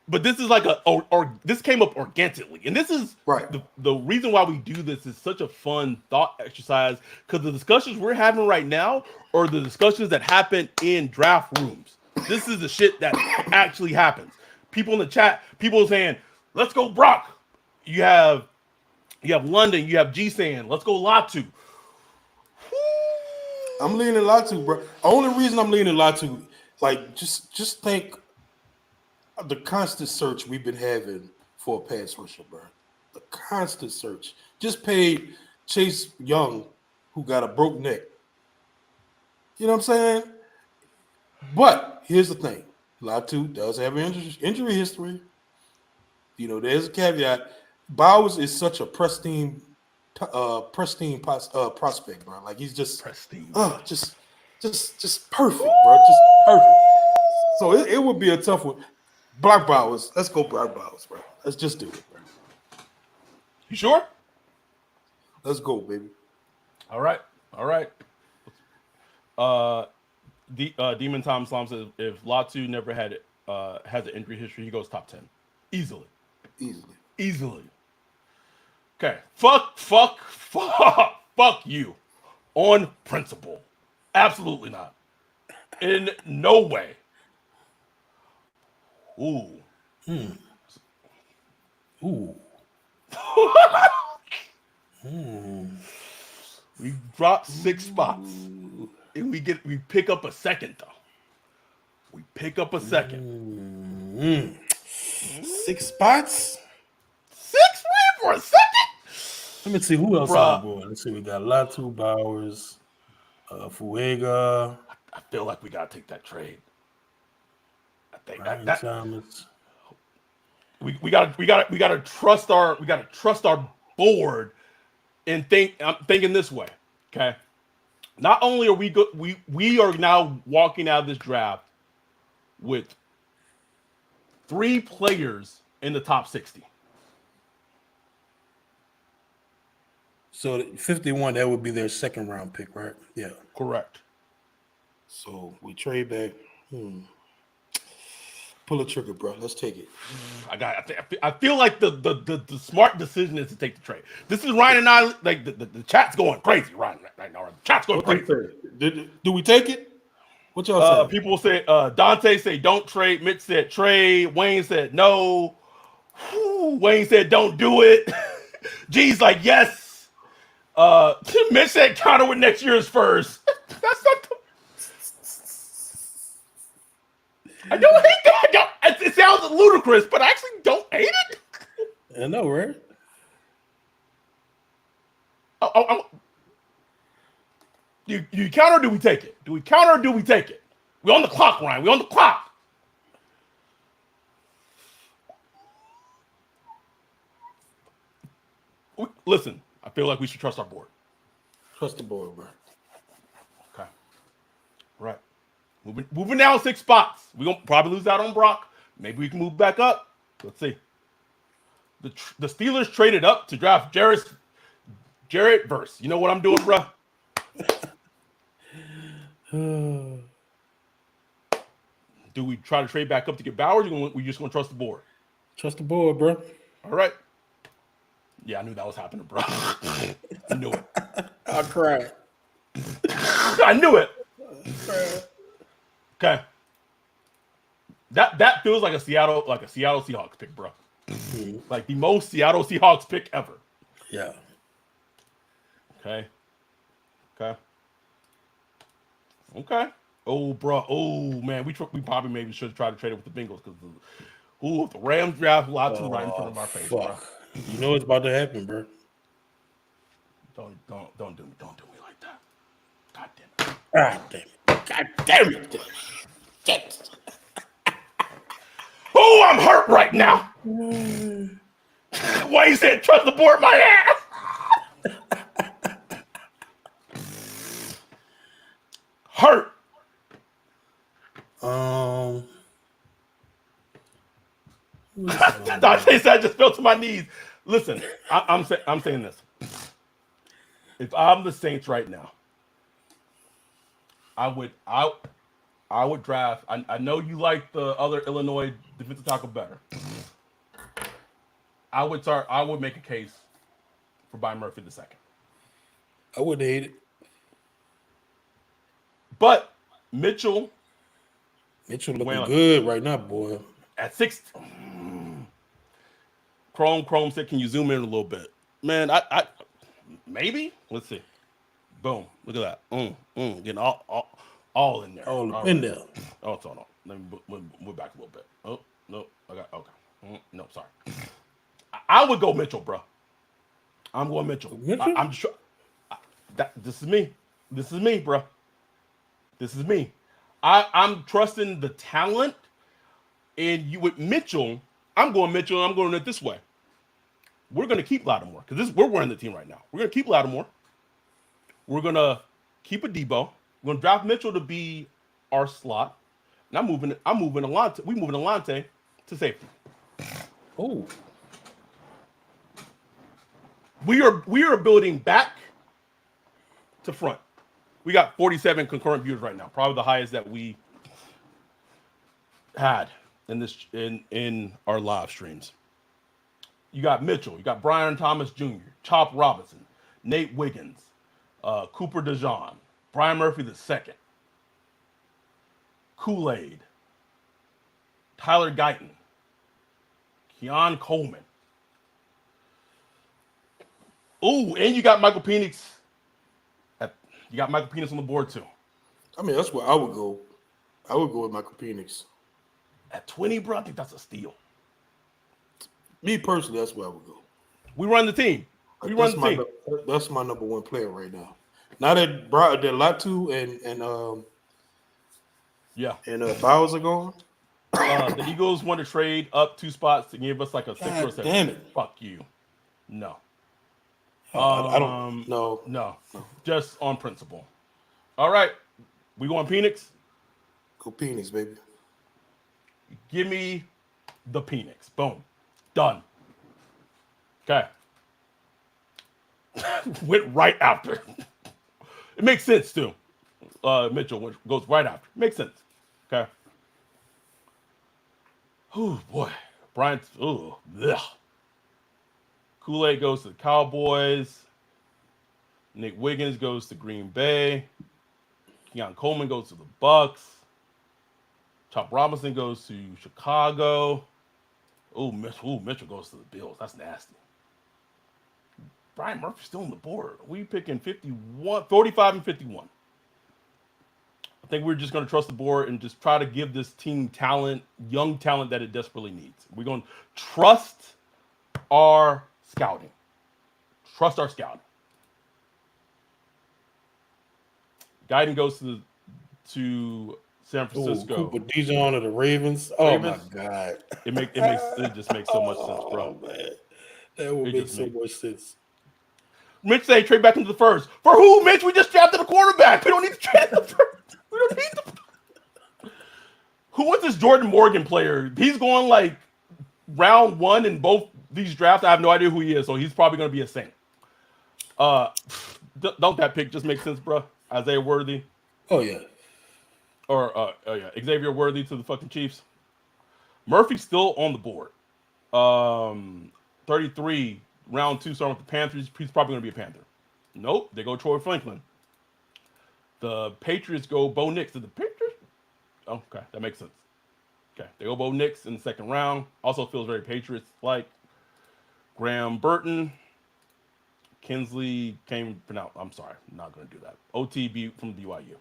but this is like or this came up organically, and this is Right. the reason why we do this is such a fun thought exercise because the discussions we're having right now are the discussions that happen in draft rooms. This is the shit that actually happens. People in the chat, people saying, "Let's go, Brock." You have London, you have G saying, let's go Latu. I'm leaning Latu, bro. Only reason I'm leaning Latu, like just think of the constant search we've been having for a pass rusher, bro. The constant search. Just paid Chase Young, who got a broke neck. You know what I'm saying? But here's the thing: Latu does have an injury history. You know, there's a caveat. Bowers is such a pristine prospect, bro. Like he's Pristine. just perfect, bro. Just perfect. So it would be a tough one. Brock Bowers. Let's go Brock Bowers, bro. Let's just do it, bro. You sure? Let's go, baby. All right. Demon Tom Slom says if Latu never has an injury history, he goes top 10. Easily. Easily. Okay. Fuck you. On principle. Absolutely not. In no way. Ooh. Ooh. We dropped 6 spots. And we pick up a second though. We pick up a second. 6 spots? 6 for a second? Let me see who else Bruh. on the board. Let's see. We got Latu, Bowers, Fuega. I feel like we gotta take that trade. I think Ryan that Thomas. we gotta trust our board and think. I'm thinking this way, okay? Not only are we are now walking out of this draft with 3 players in the top 60. So 51, that would be their second round pick, right? Yeah. Correct. So we trade back. Pull a trigger, bro. Let's take it. I feel like the smart decision is to take the trade. This is Ryan and I. Like the chat's going crazy, Ryan, right now. The chat's going crazy. Do we take it? What y'all saying? People say Dante say don't trade. Mitch said trade. Wayne said no. Wayne said don't do it. G's like yes. Mitch said counter with next year's first. That's not. I don't hate that. It sounds ludicrous, but I actually don't hate it. I know, right? You counter or do we take it? Do we counter or do we take it? We on the clock, Ryan. We on the clock. Listen, I feel like we should trust our board. Trust the board, bro. Okay. Right. Moving down 6 spots. We're going to probably lose out on Brock. Maybe we can move back up. Let's see. The Steelers traded up to draft Jarrett Verse. You know what I'm doing, bro? Do we try to trade back up to get Bowers, or we just going to trust the board? Trust the board, bro. All right. Yeah, I knew that was happening, bro. I knew it. I cried. I knew it. Okay. That feels like a Seattle Seahawks pick, bro. Mm-hmm. Like the most Seattle Seahawks pick ever. Yeah. Okay. Oh, bro. Oh, man. We probably maybe should try to trade it with the Bengals because if the Rams draft right in front of our face, bro. You know it's about to happen, bro. Don't do me. Don't do me like that. God damn it. God damn it. God damn it. Oh, I'm hurt right now. Why you said trust the board my ass? Hurt. Dante said I just fell to my knees. Listen, I'm saying this. If I'm the Saints right now, I would draft. I know you like the other Illinois defensive tackle better. I would make a case for Byron Murphy II. I wouldn't hate it. But Mitchell looking good right now, boy. At 6. Chrome said, can you zoom in a little bit? Man, I maybe. Let's see. Boom. Look at that. Getting all in there. All in there. Oh, it's on. Let me move back a little bit. Oh, no. Okay. No, sorry. I would go Mitchell, bro. I'm going Mitchell. I'm just this is me. This is me, bro. This is me. I'm trusting the talent. And you with Mitchell, I'm going Mitchell, and I'm going it this way. We're going to keep Lattimore because we're wearing the team right now. We're going to keep Lattimore. We're going to keep a Debo. We're going to draft Mitchell to be our slot. And I'm moving Alante. We moving Alante to safety. Oh. We are building back to front. We got 47 concurrent viewers right now, probably the highest that we had in our live streams. You got Mitchell, you got Brian Thomas Jr., Chop Robinson, Nate Wiggins, Cooper DeJean, Brian Murphy II, Kool-Aid, Tyler Guyton, Keon Coleman. Ooh, and you got Michael Penix. You got Michael Penix on the board too. I mean, that's where I would go. I would go with Michael Penix. At 20, bro, I think that's a steal. Me personally, that's where I would go. We run the team. That's my number one player right now. Now that Latu and Bowers are gone. The Eagles want to trade up 2 spots to give us like a 6 or 7. Damn it! Fuck you. No. I don't. No. Just on principle. All right. We going Penix? Go Penix, baby. Give me the Penix. Boom. Done. Okay. Went right after. It makes sense too. Mitchell goes right after. Makes sense. Okay. Oh boy, Bryant. Oh, Kool-Aid goes to the Cowboys. Nick Wiggins goes to Green Bay. Keon Coleman goes to the Bucks. Chop Robinson goes to Chicago. Mitchell goes to the Bills. That's nasty. Brian Murphy's still on the board. We picking 51, 45 and 51. I think we're just going to trust the board and just try to give this team talent, young talent that it desperately needs. We're going to trust our scouting. Trust our scouting. Guyton goes to San Francisco. Cooper Dijon of the Ravens. Oh Ravens? my God. It just makes so much sense, bro. Man. That would make so much sense. Mitch say trade back into the first. For who, Mitch? We just drafted a quarterback. We don't need to trade in the first. We don't need to. Who was this Jordan Morgan player? He's going like round 1 in both these drafts. I have no idea who he is, so he's probably going to be a Saint. Don't that pick just make sense, bro? Isaiah Worthy. Oh yeah. Or Xavier Worthy to the fucking Chiefs. Murphy's still on the board. 33, round 2, starting with the Panthers. He's probably going to be a Panther. Nope, they go Troy Franklin. The Patriots go Bo Nix. Did the Patriots? Oh, okay, that makes sense. Okay, they go Bo Nix in the second round. Also feels very Patriots-like. Graham Burton. Kinsley came. No, I'm sorry, I'm not going to do that. OTB from BYU.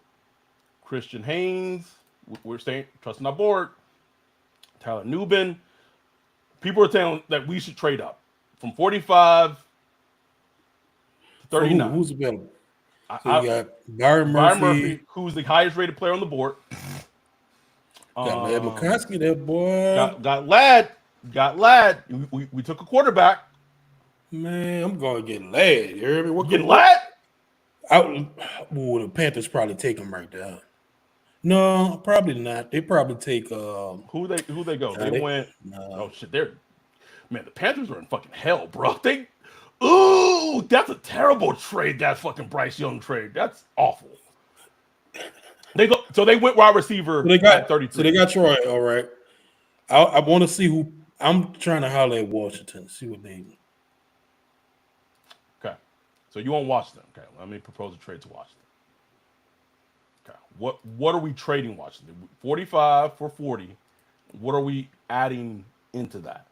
Christian Haynes. We're staying, trusting our board. Tyler Nubin. People are saying that we should trade up from 45 to 39. Who's available? So you got Byron Murphy, who's the highest rated player on the board. Got Ladd McCoskey there, boy. Got Ladd. We took a quarterback. Man, I'm going to get Ladd. You hear me? What getting Ladd? The Panthers probably take him right there. No, probably not. They probably take who they go. They went. Oh shit! The Panthers are in fucking hell, bro. That's a terrible trade. That fucking Bryce Young trade. That's awful. They went wide receiver. So they got at 33. So they got Troy. All right. I want to see who. I'm trying to holler at Washington. See what they. Okay. So you want Washington? Okay. Let me propose a trade to Washington. Okay. What are we trading Washington? 45 for 40. What are we adding into that?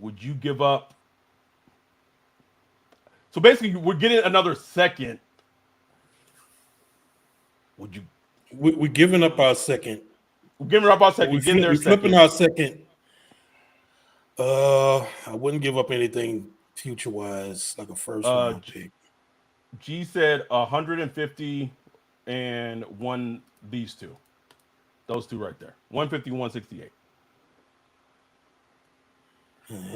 Would you give up? So basically, we're getting another second. Would you? We're giving up our second. We're giving up our second. We're flipping our second. I wouldn't give up anything future-wise, like a first-round pick. G said 150 and one. These two, those two right there, 150, 168.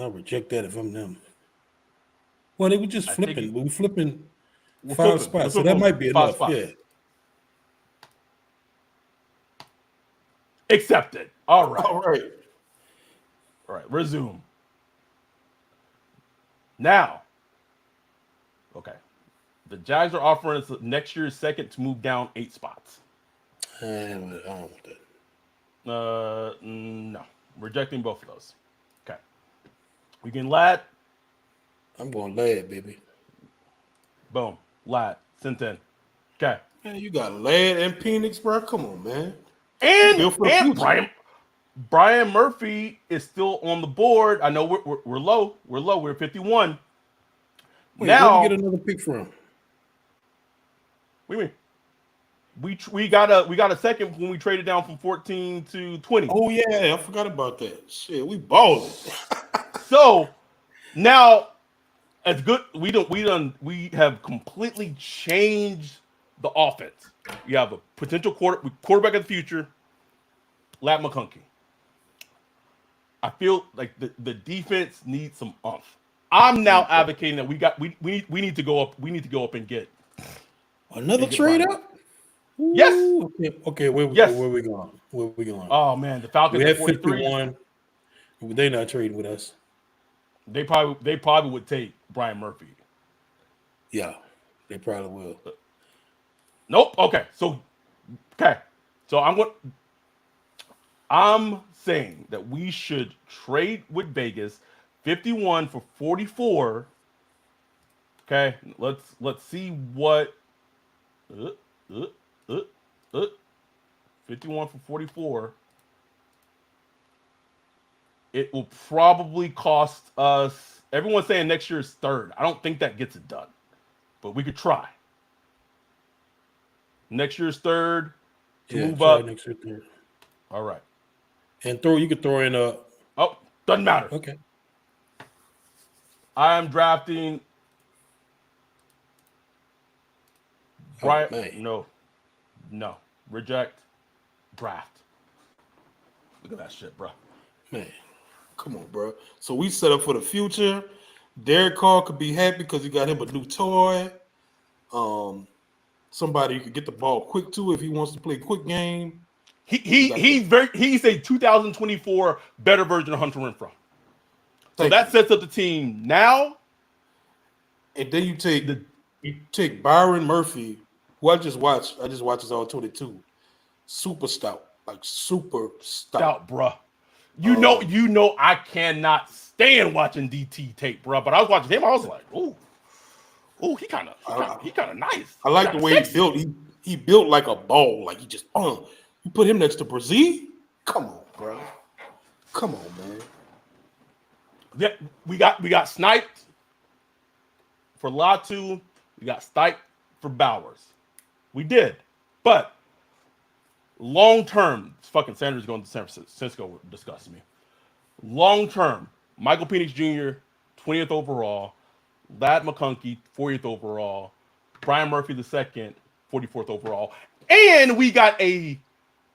I'll reject that if I'm them. Well, they were just flipping. We're flipping 5 spots, so that might be enough. Yeah. Accepted. All right. All right. All right. Resume. Now. Okay. The Jags are offering us next year's second to move down 8 spots. I don't want that. No. Rejecting both of those. Okay. We can Ladd. I'm going Ladd, baby. Boom. Ladd. Sent in. Okay. Man, you got Ladd and Penix, bro. Come on, man. And Brian Murphy is still on the board. I know we're low. We're low. We're 51. Wait, now where did we get another pick from? What do you mean? We got a second when we traded down from 14 to 20. Oh yeah, I forgot about that. Shit, we balling. So now, as good we have completely changed the offense. You have a potential quarterback of the future, Ladd McConkey. I feel like the defense needs some oomph. I'm now advocating that we need to go up. We need to go up and get another trade up. Yes. Okay. Where we going? Where we going? Oh man, the Falcons. We have 51. They're not trading with us. They probably would take Brian Murphy. Yeah, they probably will. Nope. Okay. So I'm going. I'm saying that we should trade with Vegas 51 for 44. Okay, let's see what uh, uh, uh, uh, 51 for 44. It will probably cost us. Everyone's saying next year is third. I don't think that gets it done, but we could try. Next year's third to move up. Next year third. All right. And you could throw in a. Oh, doesn't matter. Okay. I am drafting. Right? No. Reject. Draft. Look at that shit, bro. Man, come on, bro. So we set up for the future. Derek Carr could be happy because he got him a new toy. Somebody you could get the ball quick to if he wants to play quick game. He's a 2024 better version of Hunter Renfrow. So that sets up the team now. And then you take Byron Murphy, who I just watched his all 22. Super stout. Like super stout, bruh. You know I cannot stand watching DT tape, bruh. But I was watching him, I was like, ooh, he kind of nice. I like the way he built. He built like a ball. Like he just you put him next to Brazil. Come on, bro. Come on, man. Yeah, we got sniped for Latu. We got sniped for Bowers. We did, but long term, fucking Sanders going to San Francisco disgusts me. Long term, Michael Penix Jr. 20th overall, Lad McConkey 40th overall, Brian Murphy II 44th overall, and we got we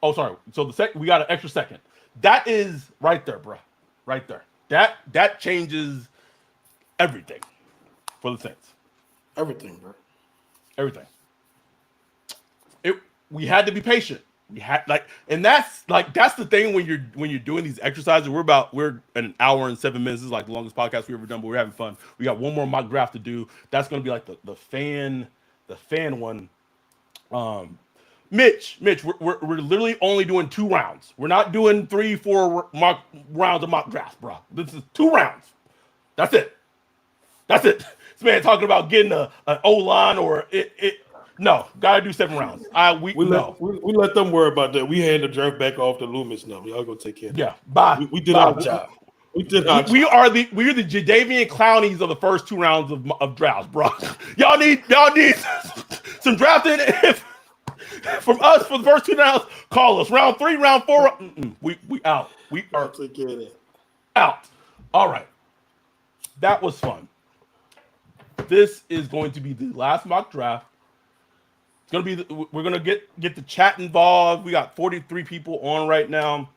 got an extra second. That is right there, bro. Right there. That changes everything for the Saints. Everything, bro. Everything. We had to be patient. We had that's the thing when you're doing these exercises. We're an hour and 7 minutes. This is like the longest podcast we've ever done, but we're having fun. We got one more mock draft to do. That's gonna be like the fan one. Mitch, we're literally only doing 2 rounds. We're not doing 3-4 rounds of mock drafts, bro. This is 2 rounds. That's it. This man talking about getting an O-line or it. No, gotta do 7 rounds. We let them worry about that. We hand the draft back off to Loomis now. Y'all go take care of that. Yeah, bye. We did our job. We did our job. We are the Jadeveon Clownies of the first 2 rounds of drafts, bro. Y'all need some drafting from us for the first 2 rounds. Call us. Round 3, round 4. We out. We are out. All right. That was fun. This is going to be the last mock draft. It's gonna be. We're gonna get the chat involved. We got 43 people on right now.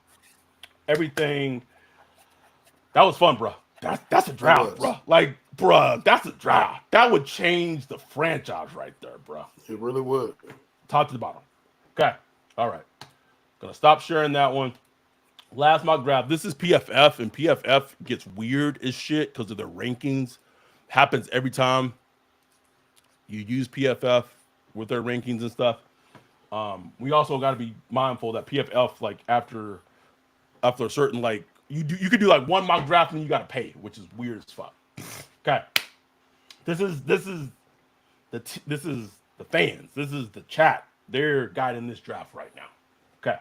Everything. That was fun, bro. That's a draft, bro. Like, bro, that's a draft. That would change the franchise right there, bro. It really would. Top to the bottom. Okay. All right. Gonna stop sharing that one. Last mock draft. This is PFF, and PFF gets weird as shit because of their rankings. Happens every time you use PFF with their rankings and stuff. We also got to be mindful that PFF, like after a certain, like you could do like 1 mock draft and you got to pay, which is weird as fuck. Okay, this is the fans. This is the chat. They're guiding this draft right now. Okay,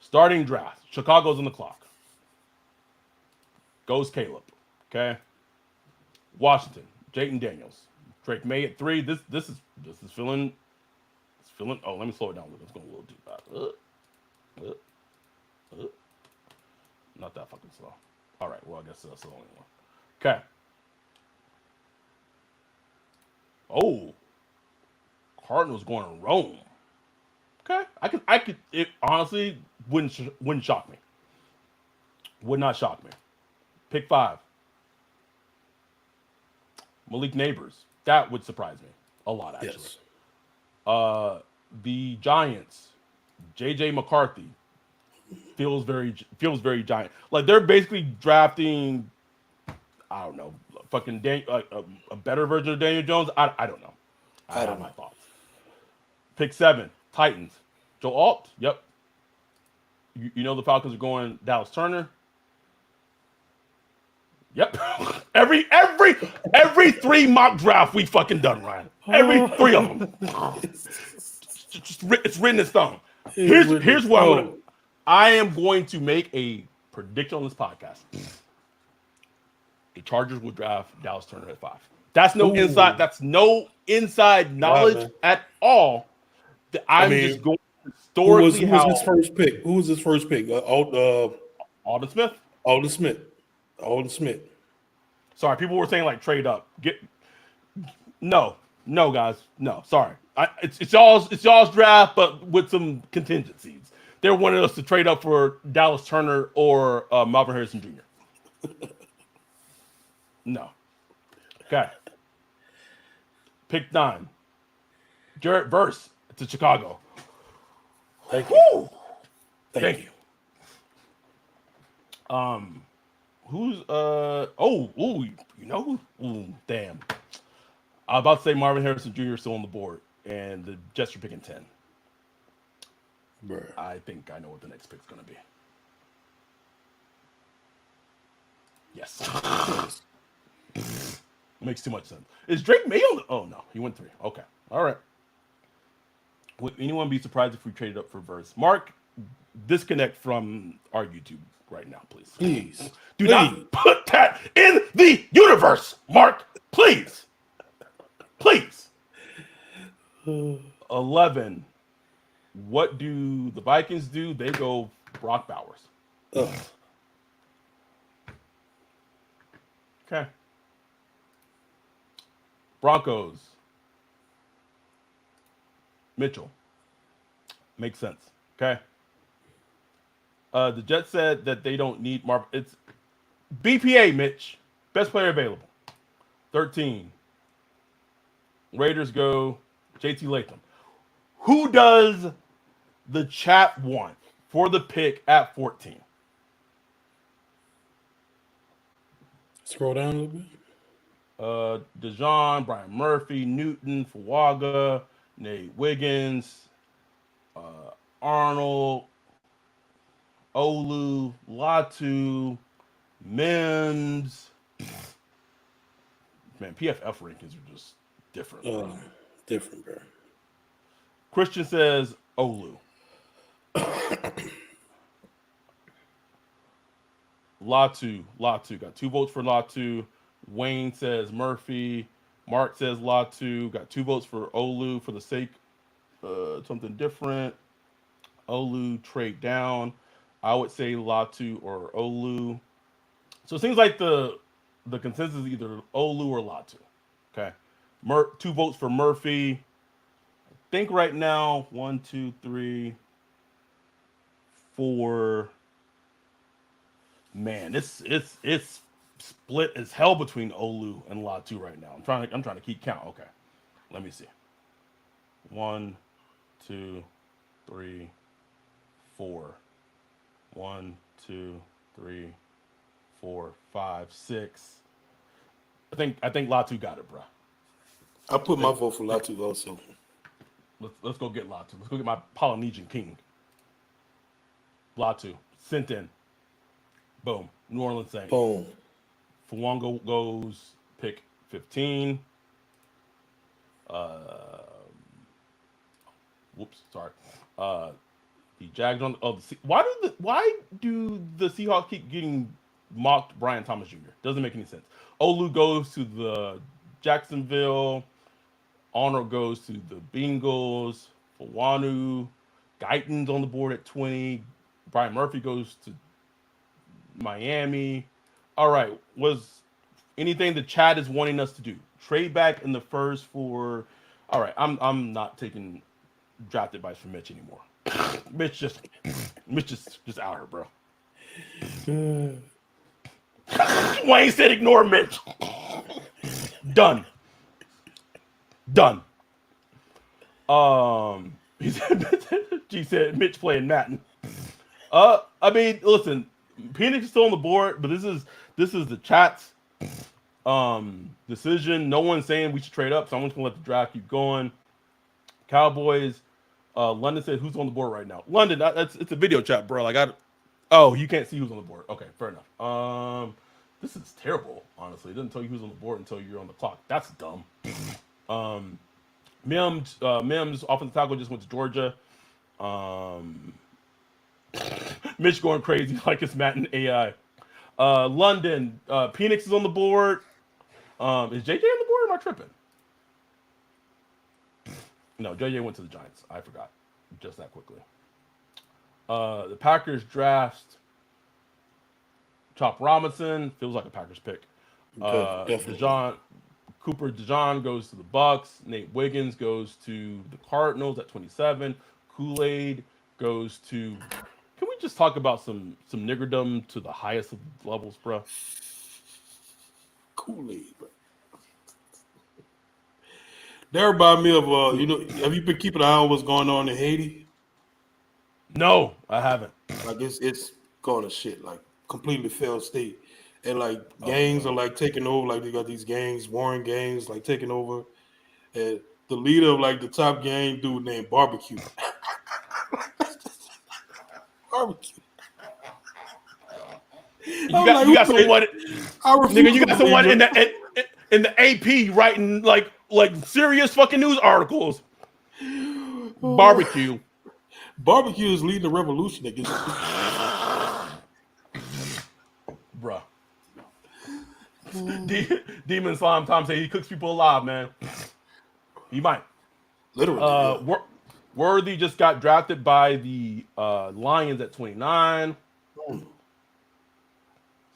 starting draft. Chicago's on the clock. Goes Caleb. Okay, Washington. Jayden Daniels. Drake May at 3. This is feeling. It's feeling. Oh, let me slow it down. Let's go a little too fast. Not that fucking slow. All right. Well, I guess that's the only one. Okay. Oh, Cardinals going to Rome. Okay. I could. It honestly wouldn't shock me. Would not shock me. Pick 5. Malik Neighbors. That would surprise me a lot, actually. Yes. The Giants, JJ McCarthy, feels very Giant. Like they're basically drafting, I don't know, fucking a better version of Daniel Jones. I don't know. I have my thoughts. Pick 7, Titans. Joe Alt. Yep. You know the Falcons are going Dallas Turner. Yep. every 3 mock draft we fucking done, Ryan. Every 3 of them. It's written in stone. Here's what I am going to make a prediction on this podcast. The Chargers will draft Dallas Turner at 5. That's no inside knowledge at all. Just going historically. Who was his first pick? Who was his first pick? Alden Smith. Alden Smith. Sorry, people were saying like trade up. No, guys, no. Sorry, it's y'all's draft, but with some contingencies. They wanted us to trade up for Dallas Turner or Marvin Harrison Jr. No. Okay. Pick 9. Jarrett Verse to Chicago. Thank you. Thank you. Who's you know who? Damn. I was about to say Marvin Harrison Jr. is still on the board, and the Jets are picking 10. Bruh. I think I know what the next pick's gonna be. Yes. Makes too much sense. Is Drake May on the... Oh no, he went 3. Okay. All right. Would anyone be surprised if we traded up for Verse? Mark, disconnect from our YouTube right now, please. Please. Do not put that in the universe, Mark. Please. 11. What do the Vikings do? They go Brock Bowers. Okay. Broncos. Mitchell. Makes sense. Okay. The Jets said that they don't need Marvin. It's BPA, Mitch. Best player available. 13. Raiders go JT Latham. Who does the chat want for the pick at 14? Scroll down a little bit. Dijon, Brian Murphy, Newton, Fuaga, Nate Wiggins, Arnold, Olu, Latu, Mims. Man, PFF rankings are just different. Different, bro. Christian says Olu. Latu got 2 votes for Latu. Wayne says Murphy. Mark says Latu. Got 2 votes for Olu for the sake something different. Olu trade down. I would say Latu or Olu. So it seems like the consensus is either Olu or Latu. Okay. 2 votes for Murphy. I think right now 1, 2, 3, 4. Man, it's split as hell between Olu and Latu right now. I'm trying to keep count. Okay. Let me see. 1, 2, 3, 4. 1, 2, 3, 4, 5, 6. I think Latu got it, bro. I put my vote for Latu also. Let's go get Latu. Let's go get my Polynesian king. Latu sent in. Boom. New Orleans Saints. Boom. Fuonga goes pick 15. Sorry. The Jags on. Why do the Seahawks keep getting mocked? Brian Thomas Jr. Doesn't make any sense. Olu goes to the Jacksonville. Arnold goes to the Bengals. Fawanu. Guyton's on the board at 20. Brian Murphy goes to Miami. All right. Was anything the chat is wanting us to do? Trade back in the first for. All right. I'm not taking draft advice from Mitch anymore. Mitch just out here, bro. Wayne said ignore Mitch. Done. He said Mitch playing Madden. I mean, listen, Penix is still on the board, but this is the chat's decision. No one's saying we should trade up, so I'm just gonna let the draft keep going. Cowboys, London said, "Who's on the board right now?" London, it's a video chat, bro. Like oh, you can't see who's on the board. Okay, fair enough. This is terrible. Honestly, it doesn't tell you who's on the board until you're on the clock. That's dumb. Mims offensive tackle just went to Georgia. Mitch going crazy like it's Matt and AI. London, Penix is on the board. Is JJ on the board? Or am I tripping? No, JJ went to the Giants. I forgot just that quickly. The Packers draft Chop Robinson. Feels like a Packers pick. DeJohn goes to the Bucks. Nate Wiggins goes to the Cardinals at 27. Kool-Aid goes to. Can we just talk about some niggerdom to the highest of levels, bro? Kool-Aid, bro. That remind me of have you been keeping an eye on what's going on in Haiti? No, I haven't. Like it's going to shit, like completely failed state. And like gangs are like taking over, like they got these gangs, warring gangs, like taking over. And the leader of like the top gang dude named Barbecue. Barbecue. You got someone in the AP writing like serious fucking news articles. Barbecue. Barbecue is leading the revolution against bruh. Demon Slime Tom say he cooks people alive, man. He might. Literally. Worthy just got drafted by the Lions at 29.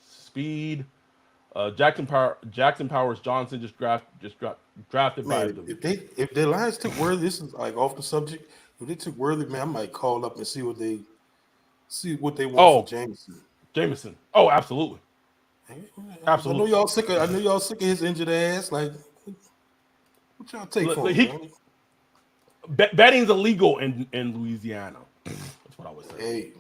Speed. Jackson Powers Johnson just drafted by the. If the Lions took Worthy, this is like off the subject. If they took Worthy, man, I might call up and see what they want from Jameson. Oh, absolutely. Absolutely. I know y'all sick of his injured ass. Like, what y'all take for him? Betting's illegal in Louisiana. That's what I would say.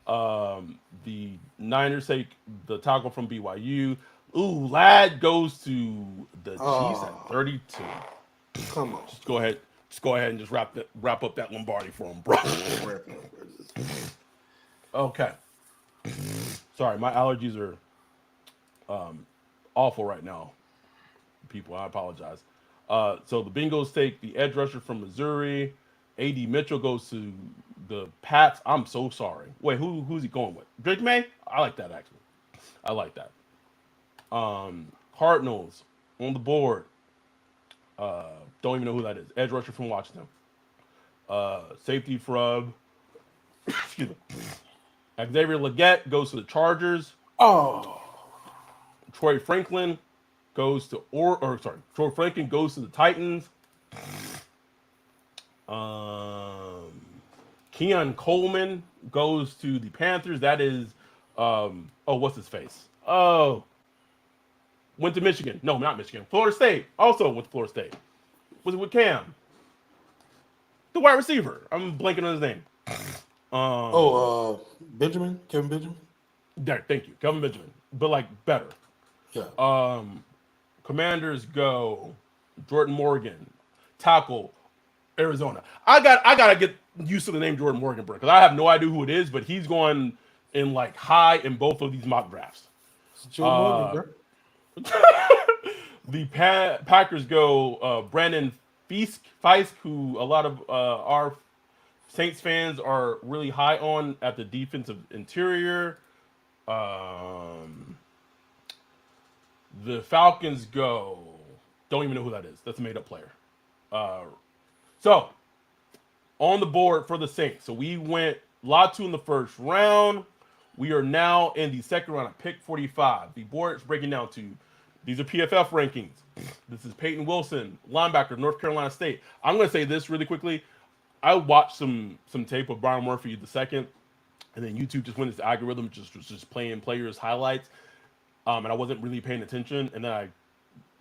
Hey. The Niners take the tackle from BYU. Ooh, Ladd goes to the Chiefs at 32. Come on. Just go ahead and just wrap up that Lombardi for him, bro. Okay. Sorry, my allergies are awful right now. People, I apologize. So the Bengals take the edge rusher from Missouri. A.D. Mitchell goes to the Pats. I'm so sorry. Wait, who's he going with? Drake May? I like that, actually. I like that. Cardinals on the board. Don't even know who that is. Edge rusher from Washington. Safety from excuse me. Xavier Legette goes to the Chargers. Oh. Troy Franklin goes to Troy Franklin goes to the Titans. Keon Coleman goes to the Panthers. That is what's his face? Oh. Went to Michigan. No, not Michigan. Florida State. Also went to Florida State. Was it with Cam? The wide receiver. I'm blanking on his name. Benjamin? Kevin Benjamin? There, thank you. Kevin Benjamin. But like better. Yeah. Commanders go Jordan Morgan. Tackle Arizona. I gotta get used to the name Jordan Morgan, bro, because I have no idea who it is, but he's going in like high in both of these mock drafts. Jordan Morgan, bro. The Packers go Brandon Fisk, who a lot of our Saints fans are really high on at the defensive interior. The Falcons go. Don't even know who that is. That's a made-up player. So, on the board for the Saints. So we went Latu in the first round. We are now in the second round at pick 45. The board is breaking down to, these are PFF rankings. This is Peyton Wilson, linebacker, North Carolina State. I'm going to say this really quickly. I watched some tape of Brian Murphy II, and then YouTube just went this algorithm just playing players' highlights, and I wasn't really paying attention. And then I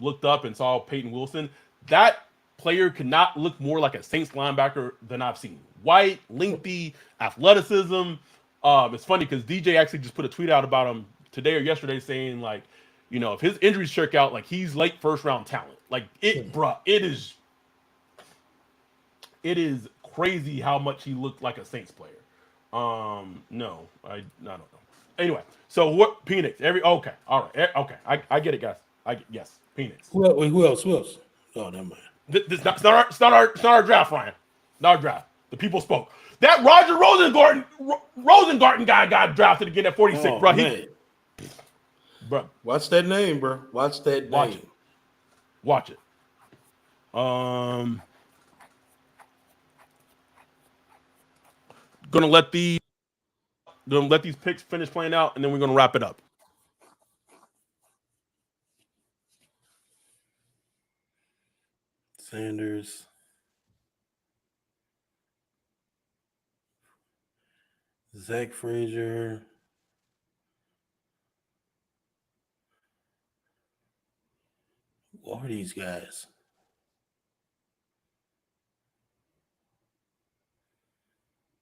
looked up and saw Peyton Wilson. That player could not look more like a Saints linebacker than I've seen. White, lengthy, athleticism. It's funny because DJ actually just put a tweet out about him today or yesterday saying, like, you know, if his injuries check out, like, he's late first round talent. Like, it is It is crazy how much he looked like a Saints player. No, I don't know. Anyway, so what Penix? Okay, all right, okay, I get it, guys. Yes, Penix. Who else? Who else? Oh, never mind. It's not our draft, Ryan. Not our draft. The people spoke. That Roger Rosengarten guy got drafted again at 46, bro. Bro, watch that name, bro. Watch that name. Watch it. Gonna let these picks finish playing out, and then we're gonna wrap it up. Sanders. Zach Frazier. Who are these guys?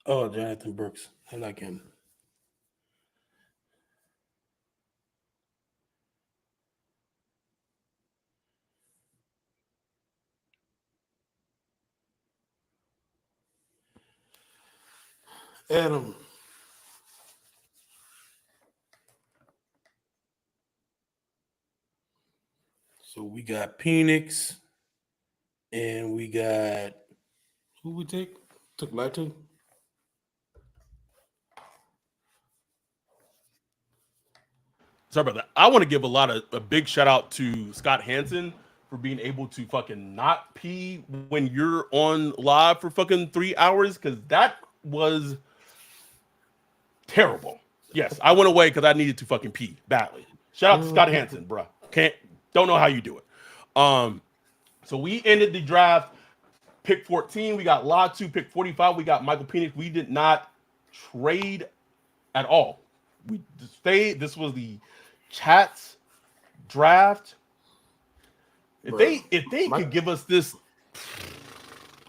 Oh, Jonathan Brooks. I like him. Adam. So we got Penix, and we got who we took Latu. Sorry about that. I want to give a big shout out to Scott Hansen for being able to fucking not pee when you're on live for fucking 3 hours, because that was terrible. Yes, I went away because I needed to fucking pee badly. Shout out to Scott Hansen, bro. Don't know how you do it. So we ended the draft. Pick 14, we got Latu. Pick 45, we got Michael Penix. We did not trade at all. We stayed. This was the chat's draft. If they could give us this,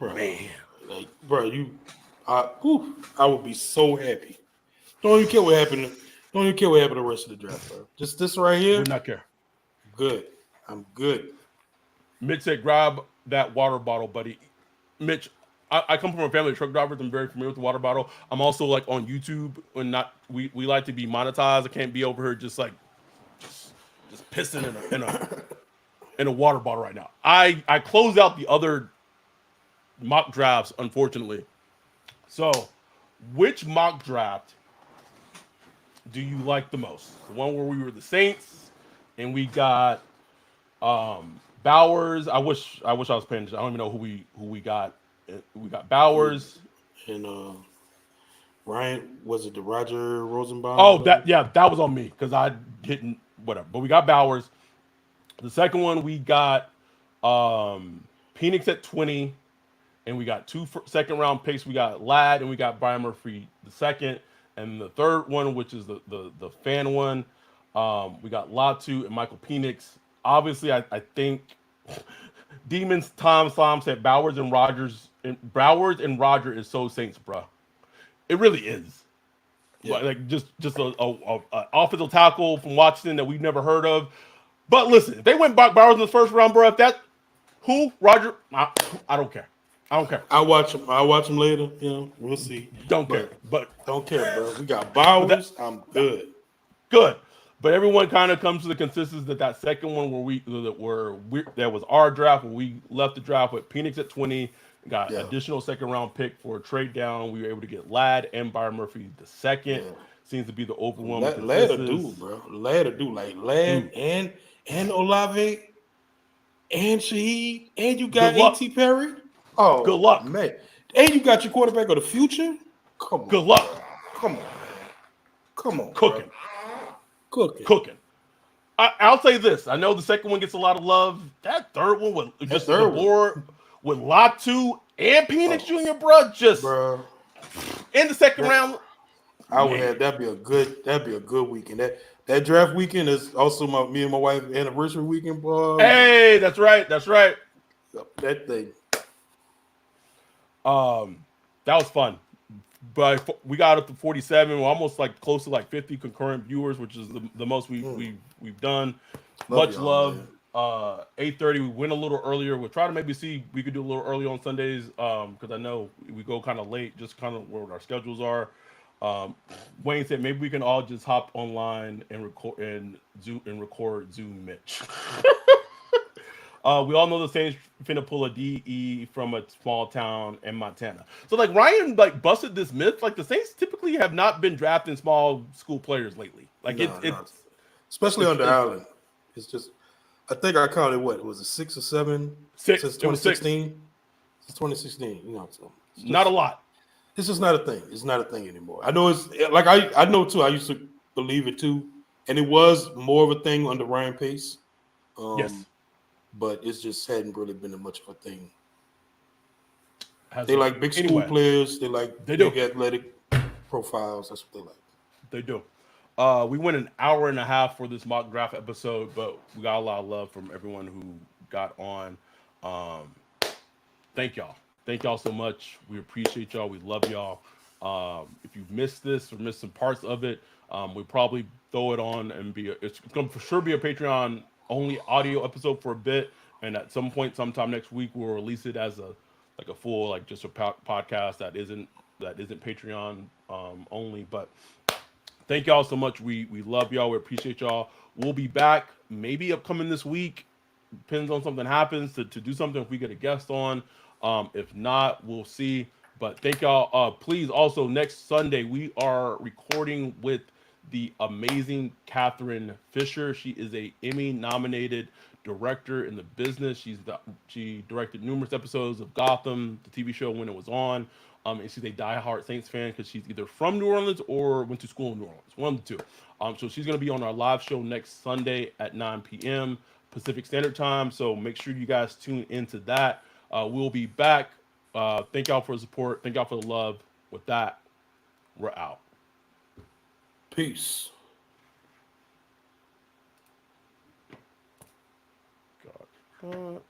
man, like, bro, I would be so happy. Don't even care what happened. Don't even care what happened the rest of the draft, bro. Just this right here. Would not care. Good. I'm good. Mitch said, "Grab that water bottle, buddy." Mitch, I come from a family of truck drivers. I'm very familiar with the water bottle. I'm also like on YouTube when we like to be monetized. I can't be over here just pissing in a water bottle right now. I closed out the other mock drafts, unfortunately. So, which mock draft do you like the most? The one where we were the Saints and we got Bowers. I wish I was paying attention. I don't even know who we got. We got Bowers and Ryan. Was it the Roger Rosenbaum? Oh, that was on me because I didn't whatever. But we got Bowers. The second one we got Penix at 20, and we got 2 second round picks. We got Ladd and we got Brian Murphy the second, and the third one, which is the fan one, we got Latu and Michael Penix. Obviously, I think Demons Tom Slom said Bowers and Roger is so Saints, bro. It really is. Yeah. Like just a offensive tackle from Washington that we've never heard of. But listen, if they went Bowers in the first round, bro, Roger, I don't care. I'll watch him later. You know, we'll see. Don't care, bro. We got Bowers. I'm good. Good. But everyone kind of comes to the consensus that second one that was our draft when we left the draft with Penix at 20, got additional second round pick for a trade down. We were able to get Ladd and Byron Murphy the second. Yeah. Seems to be the overwhelming consensus. Ladd do, bro. Ladd do, like Ladd and Olave and Shaheed, and you got A.T. Perry. Oh, good luck, man. And you got your quarterback of the future. Come on. Good luck. Come on. Cooking. Bro. Cooking. I'll say this. I know the second one gets a lot of love. That third one with just the board with Latu and Penix Jr., bro, in the second round. I would have that'd be a good weekend. That draft weekend is also me and my wife anniversary weekend, bro. Hey, that's right. That thing. That was fun. But we got up to 47. We're almost like close to like 50 concurrent viewers, which is the most we've done. Much love. 8:30. We went a little earlier. We'll try to maybe see we could do a little early on Sundays. Because I know we go kind of late, just kind of where our schedules are. Wayne said maybe we can all just hop online and record Zoom Mitch. We all know the Saints finna pull a DE from a small town in Montana. So like Ryan like busted this myth. Like the Saints typically have not been drafting small school players lately. Like especially under Allen. It's just I think I counted what was it 6 or 7 since since 2016. Since 2016, so not a lot. It's just not a thing. It's not a thing anymore. I know it's like I know too. I used to believe it too, and it was more of a thing under Ryan Pace. Yes. But it just hadn't really been much of a thing. They like big school players. They like big athletic profiles. That's what they like. They do. We went an hour and a half for this mock draft episode, but we got a lot of love from everyone who got on. Thank y'all. Thank y'all so much. We appreciate y'all. We love y'all. If you've missed this or missed some parts of it, we probably throw it on and it's going to for sure be a Patreon only audio episode for a bit, and at some point sometime next week we'll release it as a full just a podcast that isn't Patreon only. But thank y'all so much. We love y'all. We appreciate y'all. We'll be back maybe upcoming this week. Depends on something happens to do something if we get a guest on. If not, we'll see. But thank y'all. Please also next Sunday we are recording with the amazing Catherine Fisher. She is a Emmy-nominated director in the business. She directed numerous episodes of Gotham, the TV show when it was on. And she's a diehard Saints fan because she's either from New Orleans or went to school in New Orleans, one of the two. So she's going to be on our live show next Sunday at 9 p.m. Pacific Standard Time. So make sure you guys tune into that. We'll be back. Thank y'all for the support. Thank y'all for the love. With that, we're out. Peace. God.